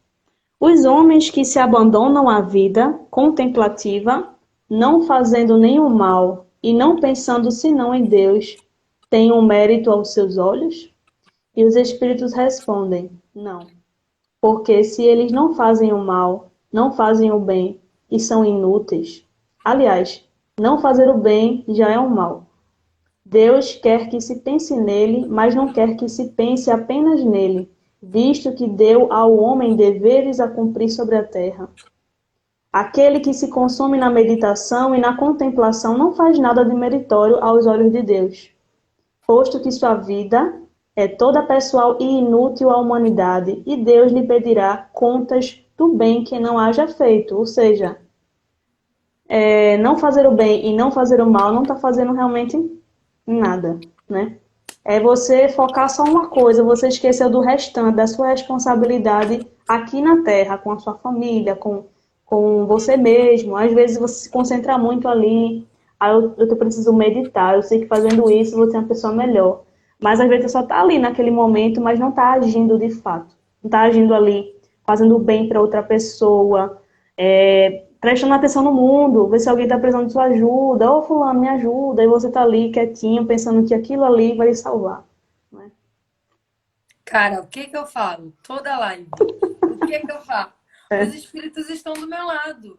[SPEAKER 1] os homens que se abandonam à vida contemplativa, não fazendo nenhum mal e não pensando senão em Deus, têm um mérito aos seus olhos? E os espíritos respondem: não. Porque se eles não fazem o mal, não fazem o bem e são inúteis. Aliás, não fazer o bem já é um mal. Deus quer que se pense nele, mas não quer que se pense apenas nele, visto que deu ao homem deveres a cumprir sobre a terra. Aquele que se consome na meditação e na contemplação não faz nada de meritório aos olhos de Deus, posto que sua vida é toda pessoal e inútil à humanidade, e Deus lhe pedirá contas do bem que não haja feito. Ou seja, não fazer o bem e não fazer o mal não está fazendo realmente nada, né? É você focar só uma coisa, você esqueceu do restante, da sua responsabilidade aqui na Terra, com a sua família, com você mesmo. Às vezes você se concentra muito ali, eu preciso meditar, eu sei que fazendo isso eu vou ser uma pessoa melhor. Mas às vezes você só está ali naquele momento, mas não está agindo de fato. Não está agindo ali, fazendo bem para outra pessoa, prestando atenção no mundo, ver se alguém está precisando de sua ajuda, ô fulano, me ajuda, e você está ali quietinho, pensando que aquilo ali vai lhe salvar. Né?
[SPEAKER 2] Cara, o que que eu falo? Toda live. O que que eu falo? Os
[SPEAKER 1] É.
[SPEAKER 2] espíritos estão do meu lado.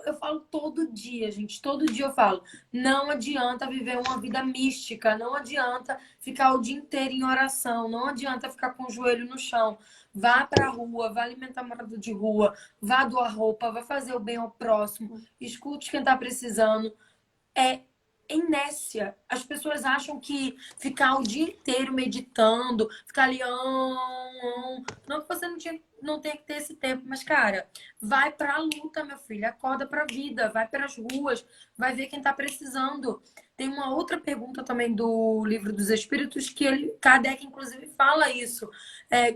[SPEAKER 2] Eu falo todo dia, gente. Todo dia eu falo. Não adianta viver uma vida mística. Não adianta ficar o dia inteiro em oração. Não adianta ficar com o joelho no chão. Vá pra rua, vá alimentar morador de rua, vá doar roupa, vá fazer o bem ao próximo. Escute quem tá precisando. É inércia. As pessoas acham que ficar o dia inteiro meditando, ficar ali, não que você não tenha que ter esse tempo, mas, cara, vai pra luta, meu filho. Acorda pra vida, vai pelas ruas, vai ver quem tá precisando. Tem uma outra pergunta também do Livro dos Espíritos que Kardec, inclusive, fala isso.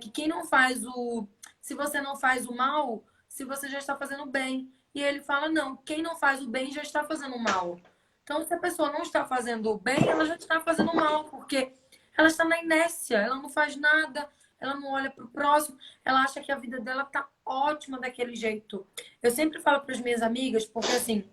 [SPEAKER 2] Que quem não faz o. Se você não faz o mal, se você já está fazendo bem. E ele fala, não, quem não faz o bem já está fazendo o mal. Então, se a pessoa não está fazendo o bem, ela já está fazendo mal, porque ela está na inércia, ela não faz nada, ela não olha para o próximo, ela acha que a vida dela está ótima daquele jeito. Eu sempre falo para as minhas amigas, porque assim,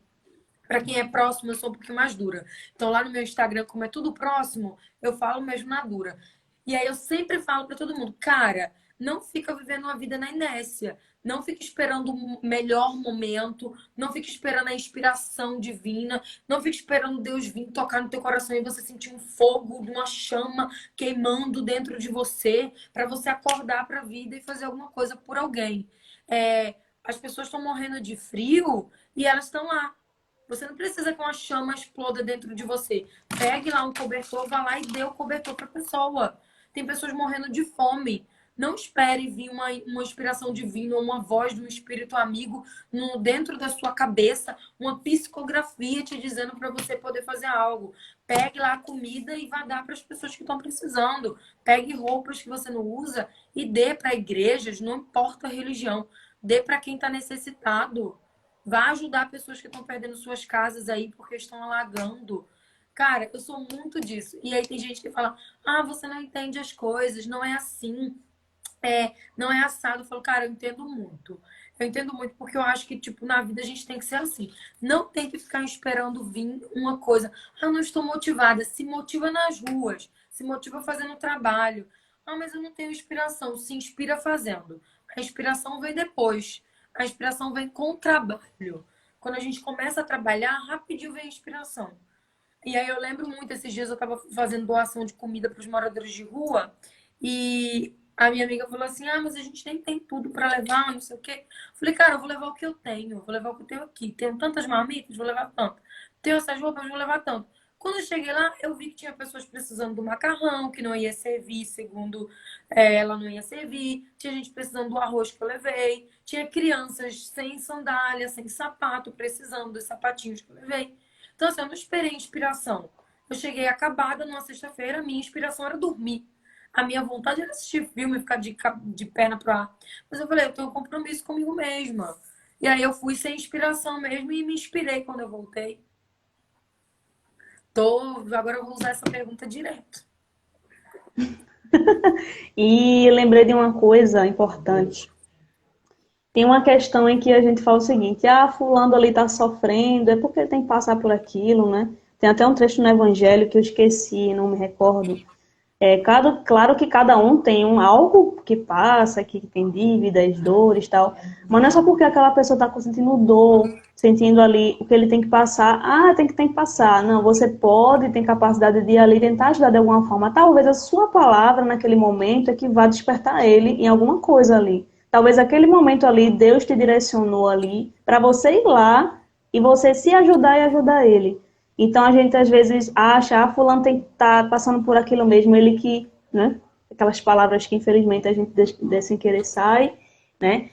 [SPEAKER 2] Para quem é próximo, eu sou um pouquinho mais dura. Então, lá no meu Instagram, como é tudo próximo, eu falo mesmo na dura. E aí eu sempre falo para todo mundo, cara, não fica vivendo uma vida na inércia. Não fica esperando o melhor momento, não fica esperando a inspiração divina, não fica esperando Deus vir tocar no teu coração e você sentir um fogo, uma chama queimando dentro de você, para você acordar para a vida e fazer alguma coisa por alguém. As pessoas estão morrendo de frio e elas estão lá. Você não precisa que uma chama exploda dentro de você. Pegue lá um cobertor, vá lá e dê o cobertor para a pessoa. Tem pessoas morrendo de fome. Não espere vir uma inspiração divina, uma voz de um espírito amigo dentro da sua cabeça, uma psicografia te dizendo para você poder fazer algo. Pegue lá a comida e vá dar para as pessoas que estão precisando. Pegue roupas que você não usa e dê para igrejas, não importa a religião. Dê para quem está necessitado. Vá ajudar pessoas que estão perdendo suas casas aí porque estão alagando. Cara, eu sou muito disso. E aí tem gente que fala, você não entende as coisas, não é assim. Não é assado. Eu falo, cara, eu entendo muito. Eu entendo muito porque eu acho que, tipo, na vida a gente tem que ser assim. Não tem que ficar esperando vir uma coisa. Eu não estou motivada. Se motiva nas ruas. Se motiva fazendo trabalho. Mas eu não tenho inspiração. Se inspira fazendo. A inspiração vem depois. A inspiração vem com o trabalho. Quando a gente começa a trabalhar, rapidinho vem a inspiração. E aí eu lembro muito, esses dias eu estava fazendo doação de comida para os moradores de rua e a minha amiga falou assim, mas a gente nem tem tudo para levar, não sei o quê. Eu falei, cara, eu vou levar o que eu tenho, vou levar o que eu tenho aqui. Tenho tantas marmitas, vou levar tanto. Tenho essas roupas, vou levar tanto. Quando eu cheguei lá, eu vi que tinha pessoas precisando do macarrão, que não ia servir, segundo ela não ia servir. Tinha gente precisando do arroz que eu levei. Tinha crianças sem sandália, sem sapato, precisando dos sapatinhos que eu levei. Então, assim, eu não esperei inspiração. Eu cheguei acabada numa sexta-feira, minha inspiração era dormir. A minha vontade era assistir filme, ficar de perna pro ar. Mas eu falei, eu tenho um compromisso comigo mesma. E aí eu fui sem inspiração mesmo e me inspirei quando eu voltei. Agora eu vou usar essa pergunta direto.
[SPEAKER 1] E lembrei de uma coisa importante. Tem uma questão em que a gente fala o seguinte, fulano ali está sofrendo, é porque ele tem que passar por aquilo, né? Tem até um trecho no Evangelho que eu esqueci, não me recordo. Claro que cada um tem algo que passa, que tem dívidas, dores e tal, mas não é só porque aquela pessoa está sentindo dor, sentindo ali o que ele tem que passar, tem que passar. Não, você pode, tem capacidade de ir ali tentar ajudar de alguma forma. Talvez a sua palavra naquele momento é que vá despertar ele em alguma coisa ali. Talvez aquele momento ali, Deus te direcionou ali para você ir lá e você se ajudar e ajudar ele. Então a gente às vezes acha, fulano tem que estar passando por aquilo mesmo, ele que, né? Aquelas palavras que infelizmente a gente sem querer sai, né?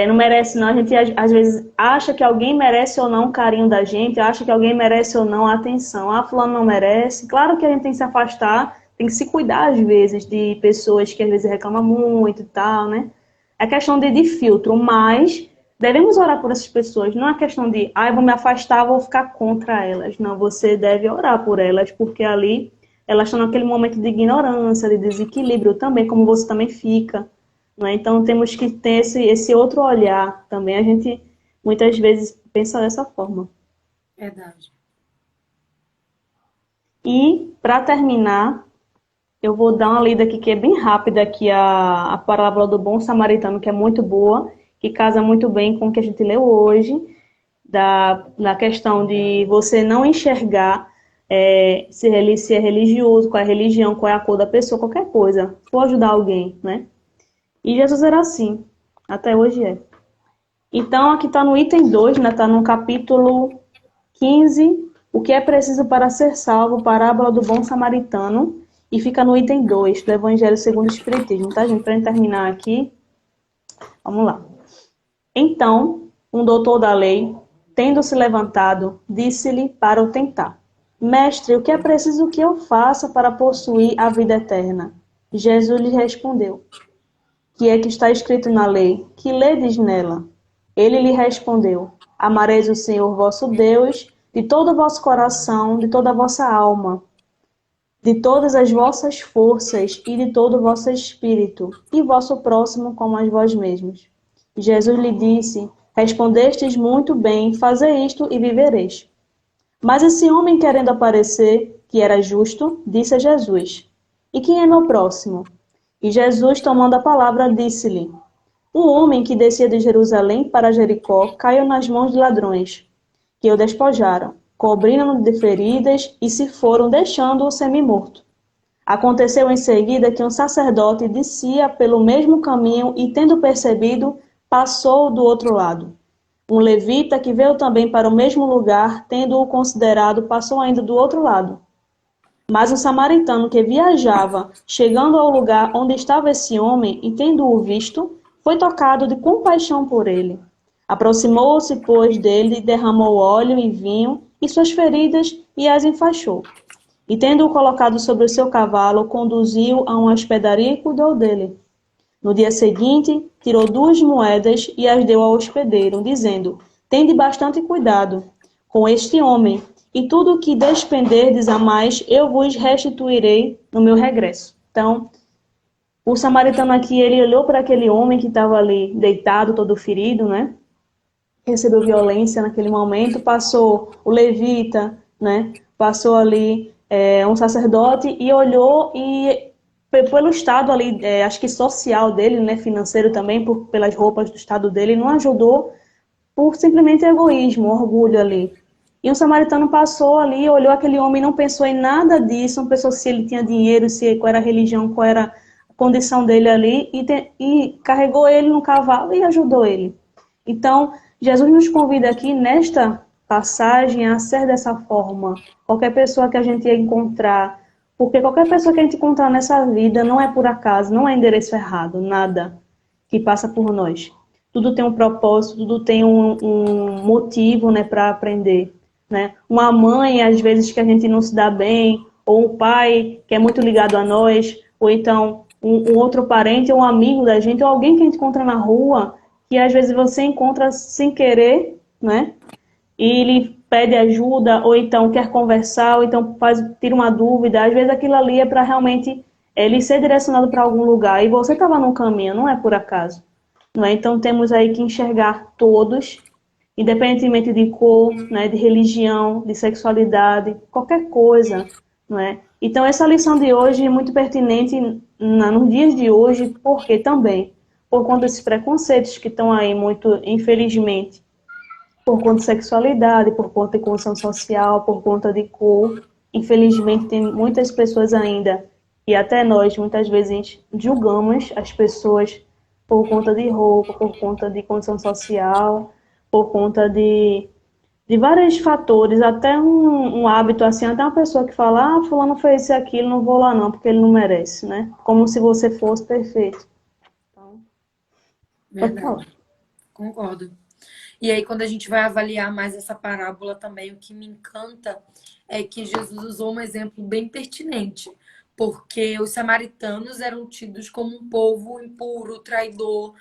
[SPEAKER 1] Não merece não, a gente às vezes acha que alguém merece ou não o carinho da gente, acha que alguém merece ou não a atenção. Fulano não merece. Claro que a gente tem que se afastar, tem que se cuidar às vezes de pessoas que às vezes reclamam muito e tal, né? É questão de filtro, mas devemos orar por essas pessoas. Não é questão de, eu vou me afastar, vou ficar contra elas. Não, você deve orar por elas, porque ali elas estão naquele momento de ignorância, de desequilíbrio também, como você também fica. Né? Então temos que ter esse outro olhar também. A gente muitas vezes pensa dessa forma.
[SPEAKER 2] Verdade.
[SPEAKER 1] E, para terminar, eu vou dar uma lida aqui que é bem rápida, aqui a parábola do bom samaritano, que é muito boa, que casa muito bem com o que a gente leu hoje, da questão de você não enxergar se é religioso, qual é a religião, qual é a cor da pessoa, qualquer coisa. Se for ajudar alguém, né? E Jesus era assim, até hoje é. Então, aqui está no item 2, né? Está no capítulo 15, o que é preciso para ser salvo, parábola do bom samaritano. E fica no item 2 do Evangelho segundo o Espiritismo, tá, gente? Para terminar aqui, vamos lá. Então, um doutor da lei, tendo se levantado, disse-lhe para o tentar: Mestre, o que é preciso que eu faça para possuir a vida eterna? Jesus lhe respondeu: Que é que está escrito na lei? Que ledes nela? Ele lhe respondeu: Amareis o Senhor vosso Deus de todo o vosso coração, de toda a vossa alma, de todas as vossas forças e de todo o vosso espírito, e vosso próximo como a vós mesmos. Jesus lhe disse: Respondestes muito bem, fazei isto e vivereis. Mas esse homem, querendo aparecer que era justo, disse a Jesus: E quem é meu próximo? E Jesus, tomando a palavra, disse-lhe: Um homem que descia de Jerusalém para Jericó caiu nas mãos de ladrões, que o despojaram, cobrindo-no de feridas e se foram, deixando-o semi-morto. Aconteceu em seguida que um sacerdote descia pelo mesmo caminho e, tendo percebido, passou do outro lado. Um levita que veio também para o mesmo lugar, tendo-o considerado, passou ainda do outro lado. Mas um samaritano que viajava, chegando ao lugar onde estava esse homem e tendo-o visto, foi tocado de compaixão por ele. Aproximou-se, pois, dele, derramou óleo e vinho e suas feridas e as enfaixou. E tendo-o colocado sobre o seu cavalo, conduziu a uma hospedaria e cuidou dele. No dia seguinte, tirou 2 moedas e as deu ao hospedeiro, dizendo: Tende bastante cuidado com este homem, e tudo o que despenderdes a mais, eu vos restituirei no meu regresso. Então, o samaritano aqui, ele olhou para aquele homem que estava ali deitado, todo ferido, né? Recebeu violência naquele momento, passou o levita, né? Passou ali um sacerdote e olhou e pelo estado ali, acho que social dele, né? Financeiro também, pelas roupas do estado dele, não ajudou por simplesmente egoísmo, orgulho ali. E o samaritano passou ali, olhou aquele homem, não pensou em nada disso, não pensou se ele tinha dinheiro, se qual era a religião, qual era a condição dele ali, e carregou ele no cavalo e ajudou ele. Então, Jesus nos convida aqui nesta passagem a ser dessa forma. Qualquer pessoa que a gente encontrar, porque qualquer pessoa que a gente encontrar nessa vida não é por acaso, não é endereço errado, nada que passa por nós. Tudo tem um propósito, tudo tem um motivo, né, para aprender, né? Uma mãe, às vezes, que a gente não se dá bem, ou um pai que é muito ligado a nós, ou então um outro parente, ou um amigo da gente, ou alguém que a gente encontra na rua, que às vezes você encontra sem querer, né? E ele pede ajuda, ou então quer conversar, ou então tira uma dúvida. Às vezes aquilo ali é para realmente ele ser direcionado para algum lugar. E você estava no caminho, não é por acaso. Não é? Então temos aí que enxergar todos, independentemente de cor, né, de religião, de sexualidade, qualquer coisa. Não é? Então essa lição de hoje é muito pertinente nos dias de hoje, porque também, por conta desses preconceitos que estão aí muito, infelizmente, por conta de sexualidade, por conta de condição social, por conta de cor. Infelizmente, tem muitas pessoas ainda, e até nós, muitas vezes, julgamos as pessoas por conta de roupa, por conta de condição social, por conta de vários fatores, até um hábito assim, até uma pessoa que fala, ah, fulano fez isso e aquilo, não vou lá não, porque ele não merece, né? Como se você fosse perfeito. Então, pode falar.
[SPEAKER 2] Verdade, concordo. E aí, quando a gente vai avaliar mais essa parábola também, o que me encanta é que Jesus usou um exemplo bem pertinente, porque os samaritanos eram tidos como um povo impuro, traidor.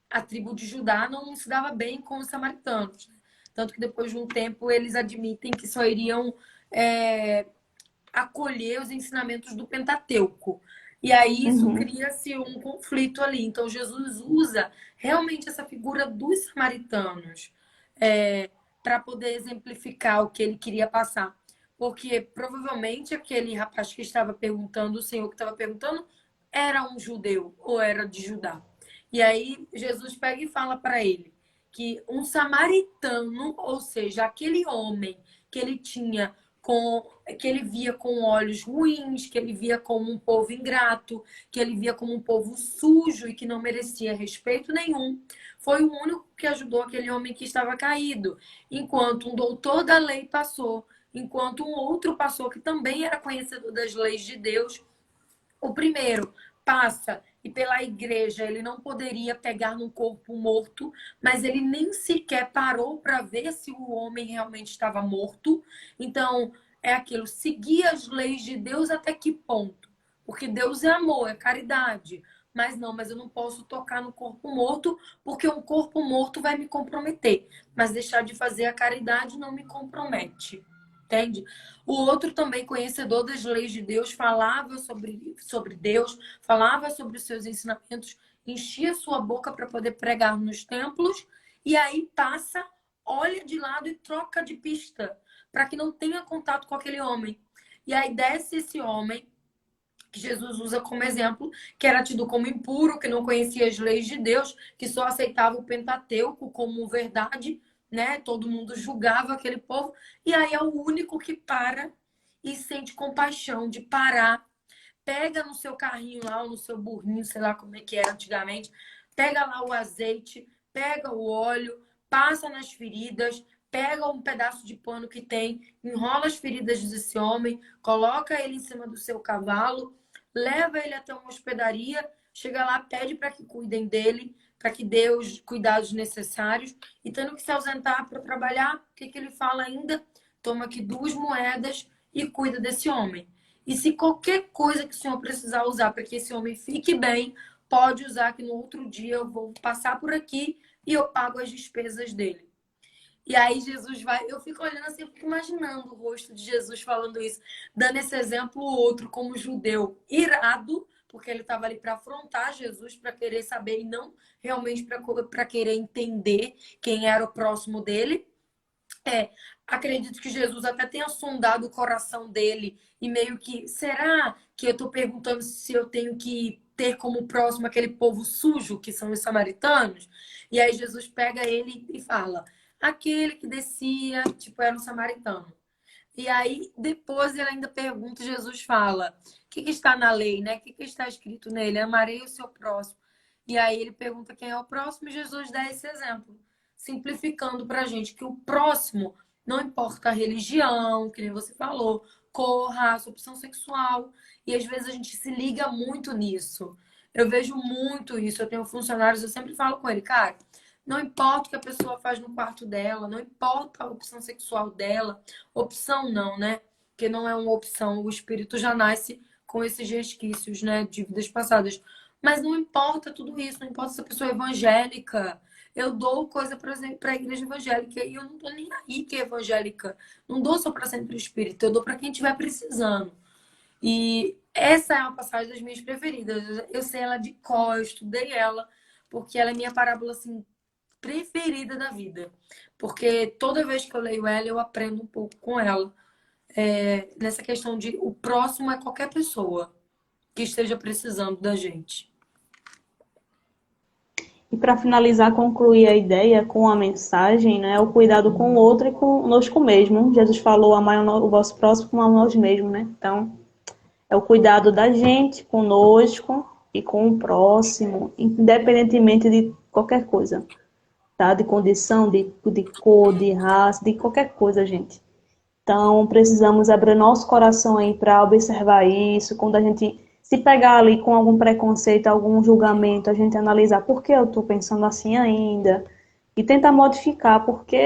[SPEAKER 2] A tribo de Judá não se dava bem com os samaritanos. Tanto que depois de um tempo eles admitem que só iriam acolher os ensinamentos do Pentateuco. E aí isso
[SPEAKER 1] Uhum,
[SPEAKER 2] cria-se um conflito ali. Então Jesus usa realmente essa figura dos samaritanos para poder exemplificar o que ele queria passar. Porque provavelmente aquele rapaz que estava perguntando, o senhor que estava perguntando, era um judeu ou era de Judá. E aí Jesus pega e fala para ele que um samaritano, ou seja, aquele homem que ele tinha que ele via com olhos ruins, que ele via como um povo ingrato, que ele via como um povo sujo e que não merecia respeito nenhum, foi o único que ajudou aquele homem que estava caído, enquanto um doutor da lei passou, enquanto um outro passou que também era conhecedor das leis de Deus. O primeiro passa e pela igreja ele não poderia pegar num corpo morto, mas ele nem sequer parou para ver se o homem realmente estava morto. Então, é aquilo, seguir as leis de Deus até que ponto? Porque Deus é amor, é caridade. Mas eu não posso tocar no corpo morto, porque um corpo morto vai me comprometer. Mas deixar de fazer a caridade não me compromete. Entende? O outro também, conhecedor das leis de Deus, falava sobre Deus, falava sobre os seus ensinamentos, enchia sua boca para poder pregar nos templos, e aí passa, olha de lado e troca de pista. para que não tenha contato com aquele homem. E aí desce esse homem, que Jesus usa como exemplo, que era tido como impuro, que não conhecia as leis de Deus, que só aceitava o Pentateuco como verdade, né? Todo mundo julgava aquele povo. E aí é o único que para e sente compaixão de parar, pega no seu carrinho lá, ou no seu burrinho, sei lá como é que era antigamente, pega lá o azeite, pega o óleo, passa nas feridas, pega um pedaço de pano que tem, enrola as feridas desse homem, coloca ele em cima do seu cavalo, leva ele até uma hospedaria, chega lá, pede para que cuidem dele, para que dê os cuidados necessários, e tendo que se ausentar para trabalhar, o que ele fala ainda? Toma aqui 2 moedas e cuida desse homem. E se qualquer coisa que o senhor precisar usar para que esse homem fique bem, pode usar que no outro dia eu vou passar por aqui e eu pago as despesas dele. E aí Jesus vai, eu fico olhando assim, eu fico imaginando o rosto de Jesus falando isso, dando esse exemplo outro como judeu irado, porque ele estava ali para afrontar Jesus, para querer saber e não realmente para querer entender quem era o próximo dele. Acredito que Jesus até tenha sondado o coração dele e meio que, será que eu estou perguntando se eu tenho que ter como próximo aquele povo sujo, que são os samaritanos? E aí Jesus pega ele e fala, aquele que descia, tipo, era um samaritano. E aí, depois ele ainda pergunta, Jesus fala, o que está na lei, né? O que está escrito nele? Amarei o seu próximo. E aí ele pergunta quem é o próximo e Jesus dá esse exemplo, simplificando para a gente que o próximo não importa a religião, que nem você falou, cor, raça, opção sexual. E às vezes a gente se liga muito nisso. Eu vejo muito isso. Eu tenho funcionários, eu sempre falo com ele, cara, não importa o que a pessoa faz no quarto dela, não importa a opção sexual dela. Opção não, né? Porque não é uma opção. O espírito já nasce com esses resquícios, né? De vidas passadas. Mas não importa tudo isso. Não importa se a pessoa é evangélica. Eu dou coisa para a igreja evangélica e eu não tô nem aí que é evangélica. Não dou só para sempre o espírito. Eu dou para quem estiver precisando. E essa é uma passagem das minhas preferidas. Eu sei ela de cor, eu estudei ela, porque ela é minha parábola, assim, preferida da vida. Porque toda vez que eu leio ela, eu aprendo um pouco com ela. Nessa questão de o próximo é qualquer pessoa que esteja precisando da gente.
[SPEAKER 1] E para finalizar, concluir a ideia com a mensagem, né, o cuidado com o outro e conosco mesmo. Jesus falou, amar o vosso próximo como a nós mesmos, né? Então, é o cuidado da gente conosco e com o próximo, independentemente de qualquer coisa, tá? De condição, de cor, de raça, de qualquer coisa, gente. Então, precisamos abrir nosso coração aí para observar isso. Quando a gente se pegar ali com algum preconceito, algum julgamento, a gente analisar por que eu estou pensando assim ainda e tentar modificar, porque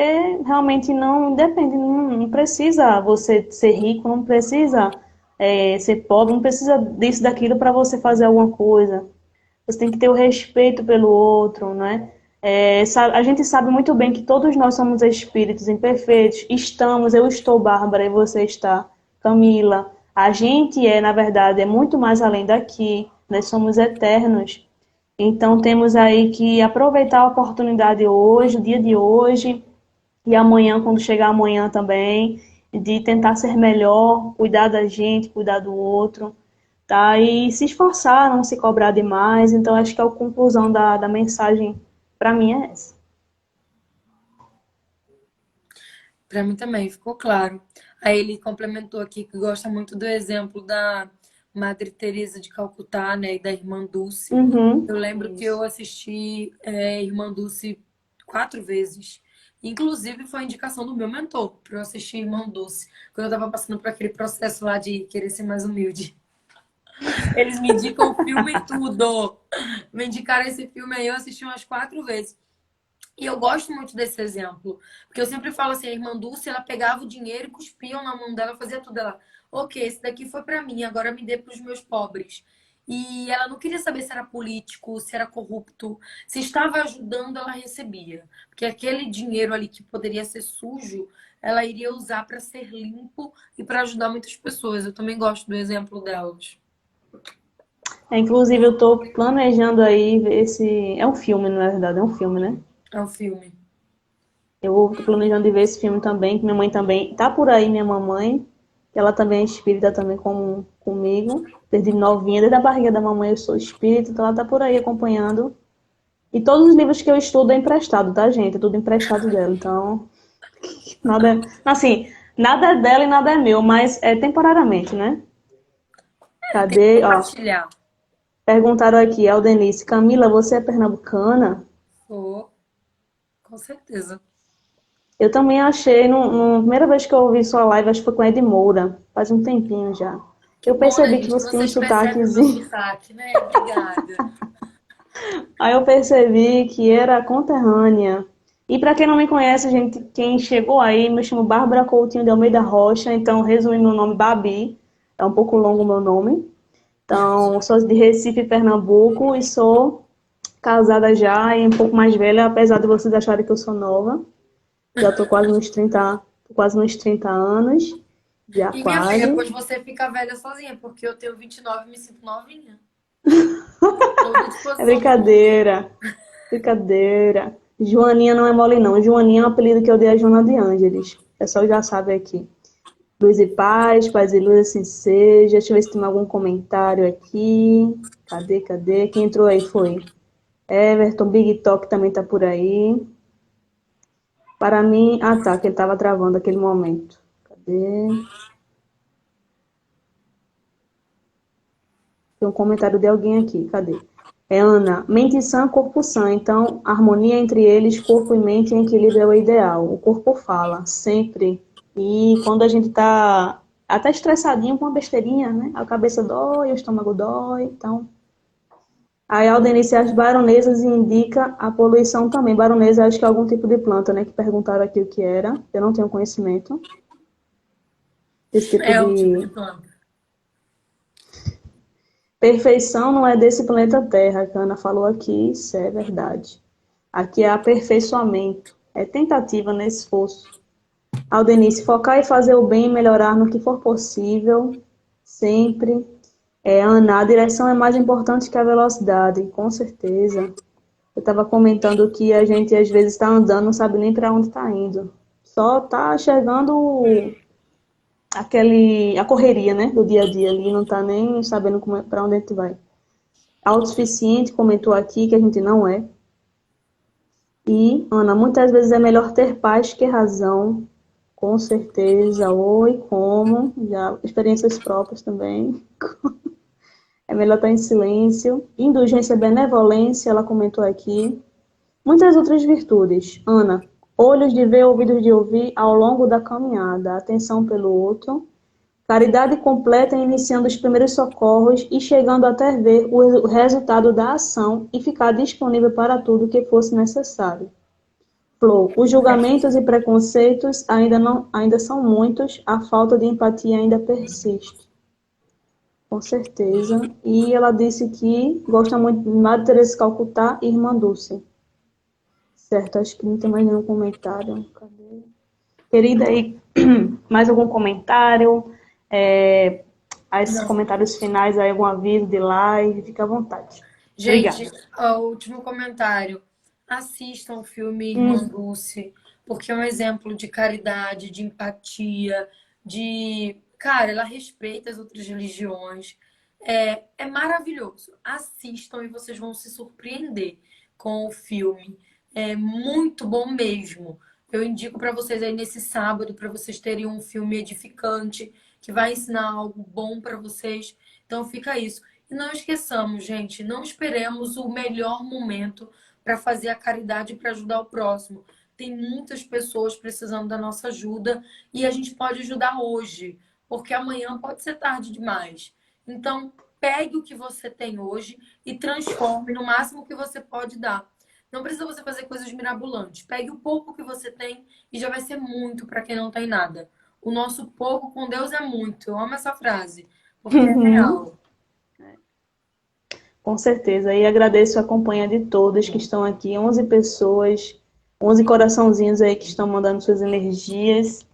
[SPEAKER 1] realmente não depende, não precisa você ser rico, não precisa ser pobre, não precisa disso, daquilo para você fazer alguma coisa. Você tem que ter o respeito pelo outro, né? A gente sabe muito bem que todos nós somos espíritos imperfeitos. Eu estou, Bárbara, e você está, Camila. A gente na verdade, é muito mais além daqui. Nós somos eternos. Então temos aí que aproveitar a oportunidade hoje, o dia de hoje, e amanhã, quando chegar amanhã também, de tentar ser melhor, cuidar da gente, cuidar do outro, tá? E se esforçar, não se cobrar demais. Então, acho que a conclusão da mensagem, para mim, é essa.
[SPEAKER 2] Para mim também ficou claro. Aí ele complementou aqui que gosta muito do exemplo da Madre Teresa de Calcutá, né, e da Irmã Dulce.
[SPEAKER 1] Uhum.
[SPEAKER 2] Eu lembro que eu assisti Irmã Dulce 4 vezes. Inclusive, foi a indicação do meu mentor para eu assistir Irmã Dulce, quando eu estava passando por aquele processo lá de querer ser mais humilde. Eles me indicam o filme e tudo. Me indicaram esse filme aí, eu assisti umas 4 vezes. E eu gosto muito desse exemplo. Porque eu sempre falo assim, a irmã Dulce, ela pegava o dinheiro e cuspia na mão dela, fazia tudo. Ela, ok, esse daqui foi para mim, agora me dê para os meus pobres. E ela não queria saber se era político, se era corrupto. Se estava ajudando, ela recebia. Porque aquele dinheiro ali que poderia ser sujo, ela iria usar para ser limpo e para ajudar muitas pessoas. Eu também gosto do exemplo delas.
[SPEAKER 1] Inclusive, eu estou planejando aí ver esse. É um filme, na verdade, é um filme, né?
[SPEAKER 2] É o filme.
[SPEAKER 1] Eu tô planejando de ver esse filme também, que minha mãe também tá por aí, minha mamãe, que ela também é espírita também como comigo. Desde novinha, desde a barriga da mamãe eu sou espírita, então ela tá por aí acompanhando. E todos os livros que eu estudo é emprestado, tá, gente? É tudo emprestado dela. Então, nada, assim, nada é dela e nada é meu, mas é temporariamente, né?
[SPEAKER 2] É, tem que
[SPEAKER 1] Cadê? Ó,
[SPEAKER 2] compartilhar.
[SPEAKER 1] perguntaram aqui, Aldenice, Camila, você é pernambucana?
[SPEAKER 2] Pô, com certeza.
[SPEAKER 1] Eu também achei, na primeira vez que eu ouvi sua live, acho que foi com Ed Moura, faz um tempinho já.
[SPEAKER 2] Que
[SPEAKER 1] Eu
[SPEAKER 2] bom, né,
[SPEAKER 1] percebi que
[SPEAKER 2] gente, que
[SPEAKER 1] você tem um
[SPEAKER 2] vocês percebem o meu
[SPEAKER 1] sotaquezinho.
[SPEAKER 2] sotaque, né? Obrigada.
[SPEAKER 1] Aí eu percebi que era conterrânea. E para quem não me conhece, gente, quem chegou aí, me chamo Bárbara Coutinho de Almeida Rocha, então resumindo meu nome, Babi. É um pouco longo o meu nome. Então, sou de Recife, Pernambuco e sou casada já e um pouco mais velha, apesar de vocês acharem que eu sou nova. Já tô quase nos 30 anos, já
[SPEAKER 2] E minha filha,
[SPEAKER 1] quase.
[SPEAKER 2] depois você fica velha sozinha, porque eu tenho 29 e me sinto novinha. Toda a
[SPEAKER 1] É
[SPEAKER 2] disposição do mundo.
[SPEAKER 1] brincadeira, brincadeira. Joaninha não é mole não. Joaninha é um apelido que eu dei a Joana de Ângeles. O pessoal já sabe aqui. Luz e paz, paz e luz assim seja. Deixa eu ver se tem algum comentário aqui. Cadê? Quem entrou aí foi Everton, Big Talk também tá por aí. Para mim, ah tá, que ele tava travando aquele momento. Cadê? Tem um comentário de alguém aqui, cadê? É Ana, mente sã, corpo sã. Então, harmonia entre eles, corpo e mente em equilíbrio é o ideal. O corpo fala, sempre. E quando a gente tá até estressadinho com uma besteirinha, né? A cabeça dói, o estômago dói. Então, aí a Aldenice, as baronesas indica a poluição também. Baronesa, acho que é algum tipo de planta, né? Que perguntaram aqui o que era. Eu não tenho conhecimento desse tipo
[SPEAKER 2] É um tipo de
[SPEAKER 1] de.
[SPEAKER 2] planta.
[SPEAKER 1] Perfeição não é desse planeta Terra, que a Ana falou aqui, isso é verdade. Aqui é aperfeiçoamento, é tentativa, né, esforço. Aldenice, focar e fazer o bem e melhorar no que for possível, sempre. Ana, a direção é mais importante que a velocidade, com certeza. Eu estava comentando que a gente às vezes está andando, não sabe nem para onde está indo. Só está chegando a correria, né, do dia a dia ali, não está nem sabendo para onde a gente vai. Autossuficiente, comentou aqui que a gente não é. E, Ana, muitas vezes é melhor ter paz que razão, com certeza. Oi, como? Já experiências próprias também. É melhor estar em silêncio. Indulgência, benevolência, ela comentou aqui. Muitas outras virtudes. Ana, olhos de ver, ouvidos de ouvir ao longo da caminhada. Atenção pelo outro. Caridade completa iniciando os primeiros socorros e chegando até ver o resultado da ação e ficar disponível para tudo que fosse necessário. Flor, os julgamentos e preconceitos ainda são muitos, a falta de empatia ainda persiste. Com certeza. E ela disse que gosta muito de Madre Teresa de Calcutá e Irmã Dulce. Certo, acho que não tem mais nenhum comentário. Cadê? Querida, aí, mais algum comentário? Esses
[SPEAKER 2] Não.
[SPEAKER 1] comentários finais aí, algum aviso de live? Fica à vontade.
[SPEAKER 2] Gente,
[SPEAKER 1] Obrigada.
[SPEAKER 2] o último comentário. Assistam o filme Irmã
[SPEAKER 1] Hum,
[SPEAKER 2] Dulce, porque é um exemplo de caridade, de empatia, de. Cara, ela respeita as outras religiões. É maravilhoso. Assistam e vocês vão se surpreender com o filme. É muito bom mesmo. Eu indico para vocês aí nesse sábado, para vocês terem um filme edificante, que vai ensinar algo bom para vocês. Então fica isso. E não esqueçamos, gente, não esperemos o melhor momento para fazer a caridade e para ajudar o próximo. Tem muitas pessoas precisando da nossa ajuda e a gente pode ajudar hoje, porque amanhã pode ser tarde demais. Então, pegue o que você tem hoje e transforme no máximo que você pode dar. Não precisa você fazer coisas mirabolantes. Pegue o pouco que você tem e já vai ser muito para quem não tem nada. O nosso pouco com Deus é muito. Eu amo essa frase, porque é
[SPEAKER 1] uhum.
[SPEAKER 2] real.
[SPEAKER 1] Com certeza. E agradeço a companhia de todos que estão aqui, 11 pessoas, 11 coraçãozinhos aí que estão mandando suas energias.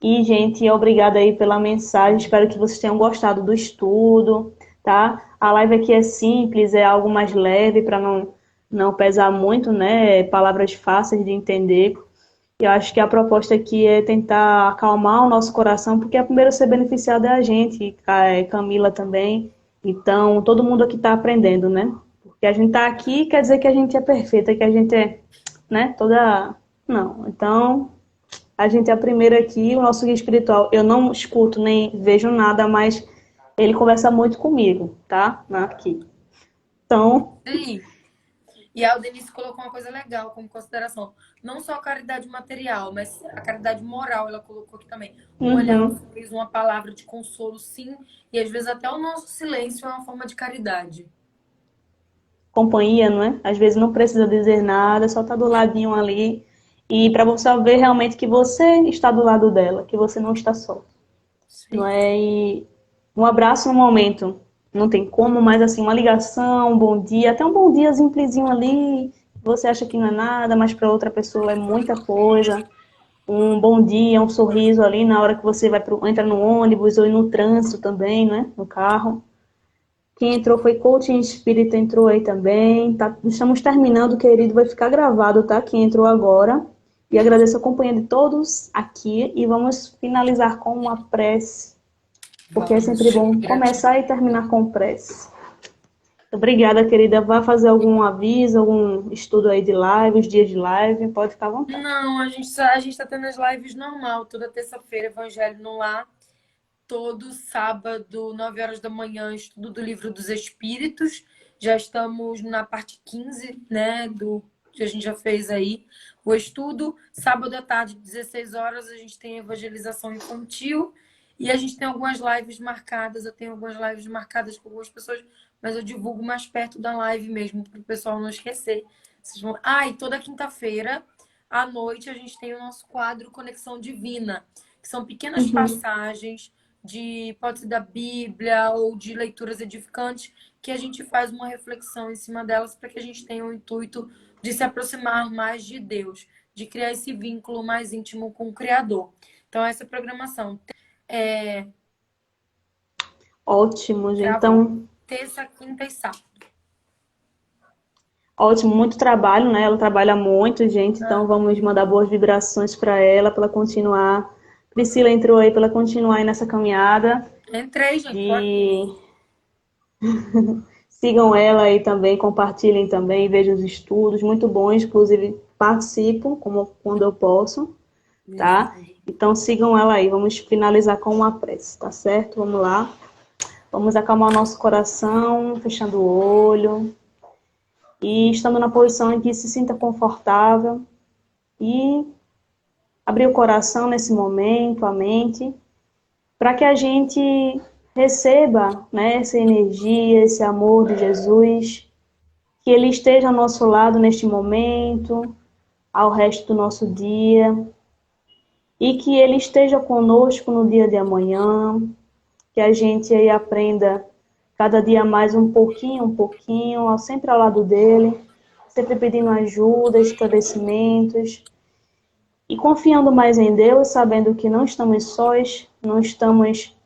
[SPEAKER 1] E, gente, obrigada aí pela mensagem. Espero que vocês tenham gostado do estudo, tá? A live aqui é simples, é algo mais leve para não pesar muito, né? Palavras fáceis de entender. E eu acho que a proposta aqui é tentar acalmar o nosso coração, porque a primeira a ser beneficiada é a gente, Camila também. Então, todo mundo aqui está aprendendo, né? Porque a gente está aqui, quer dizer que a gente é perfeita, que a gente é, né, toda... Não, então, a gente é a primeira aqui, o nosso guia espiritual. Eu não escuto nem vejo nada, mas ele conversa muito comigo, tá? Aqui. Então,
[SPEAKER 2] Sim. E a Aldenice colocou uma coisa legal como consideração. Não só a caridade material, mas a caridade moral ela colocou aqui também. Um olhar, um
[SPEAKER 1] uhum,
[SPEAKER 2] sorriso, uma palavra de consolo, sim. E às vezes até o nosso silêncio é uma forma de caridade.
[SPEAKER 1] companhia, não é? Às vezes não precisa dizer nada, só tá do ladinho ali. E para você ver realmente que você está do lado dela, que você não está só, não
[SPEAKER 2] Sim.
[SPEAKER 1] é? E um abraço no momento, não tem como, mas assim, uma ligação, um bom dia, até um bom dia simplesinho ali, você acha que não é nada, mas para outra pessoa é muita coisa. Um bom dia, um sorriso ali na hora que você entra no ônibus ou no trânsito também, né? No carro. Quem entrou foi Coaching Espírita, entrou aí também. Tá, estamos terminando, querido, vai ficar gravado, tá? Quem entrou agora. E agradeço a companhia de todos aqui e vamos finalizar com uma prece, porque é sempre
[SPEAKER 2] Vamos.
[SPEAKER 1] bom
[SPEAKER 2] Gratidão.
[SPEAKER 1] começar e terminar com prece. Obrigada, querida. Vai fazer algum aviso, algum estudo aí de live, os dias de live? Pode ficar à vontade.
[SPEAKER 2] Não, a gente tá tendo as lives normal, toda terça-feira, Evangelho no Lar. Todo sábado, 9 horas da manhã, estudo do Livro dos Espíritos. Já estamos na parte 15, né, do que a gente já fez aí. O estudo, sábado à tarde, 16 horas, a gente tem evangelização infantil. E a gente tem algumas lives marcadas. Eu tenho algumas lives marcadas com algumas pessoas, mas eu divulgo mais perto da live mesmo, para o pessoal não esquecer. Ah, e toda quinta-feira, à noite, a gente tem o nosso quadro Conexão Divina, que são pequenas
[SPEAKER 1] Uhum.
[SPEAKER 2] passagens pode ser da Bíblia ou de leituras edificantes, que a gente faz uma reflexão em cima delas para que a gente tenha o intuito de se aproximar mais de Deus, de criar esse vínculo mais íntimo com o Criador. Então, essa programação é,
[SPEAKER 1] Ótimo, gente.
[SPEAKER 2] travou
[SPEAKER 1] Então,
[SPEAKER 2] terça, quinta e sábado.
[SPEAKER 1] ótimo, muito trabalho, né? Ela trabalha muito, gente, então
[SPEAKER 2] Aham.
[SPEAKER 1] vamos mandar boas vibrações para ela continuar. Priscila entrou aí para ela continuar aí nessa caminhada.
[SPEAKER 2] Entrei, gente. Pode...
[SPEAKER 1] E sigam ela aí também, compartilhem também, vejam os estudos, muito bons, inclusive participo como quando eu posso, tá? Então sigam ela aí. Vamos finalizar com uma prece, tá certo? Vamos lá. Vamos acalmar o nosso coração, fechando o olho e estando na posição em que se sinta confortável e abrir o coração nesse momento, a mente, para que a gente receba, né, essa energia, esse amor de Jesus, que Ele esteja ao nosso lado neste momento, ao resto do nosso dia, e que Ele esteja conosco no dia de amanhã, que a gente aí aprenda cada dia mais um pouquinho, sempre ao lado dele, sempre pedindo ajuda, esclarecimentos, e confiando mais em Deus, sabendo que não estamos sós, não estamos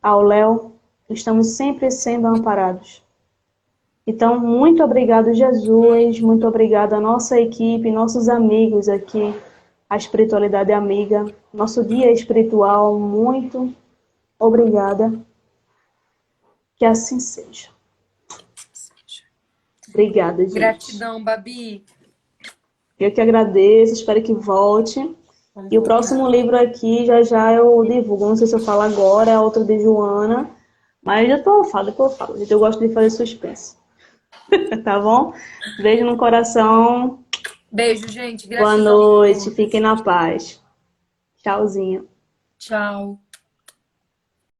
[SPEAKER 1] ao léu, estamos sempre sendo amparados. Então, muito obrigado, Jesus, muito obrigado à nossa equipe, nossos amigos aqui, a Espiritualidade Amiga, nosso guia espiritual, muito obrigada. Que assim seja. Obrigada, gente.
[SPEAKER 2] Gratidão, Babi.
[SPEAKER 1] Eu que agradeço, espero que volte.
[SPEAKER 2] Vamos
[SPEAKER 1] E o
[SPEAKER 2] voltar.
[SPEAKER 1] próximo livro aqui, já já eu divulgo. Não sei se eu falo agora, é outro de Joana. Mas depois eu falo. Eu gosto de fazer suspense. Tá bom? Beijo no coração.
[SPEAKER 2] Beijo, gente.
[SPEAKER 1] Boa
[SPEAKER 2] Gratidão a
[SPEAKER 1] noite.
[SPEAKER 2] todos.
[SPEAKER 1] Fiquem na paz. Tchauzinho.
[SPEAKER 2] Tchau.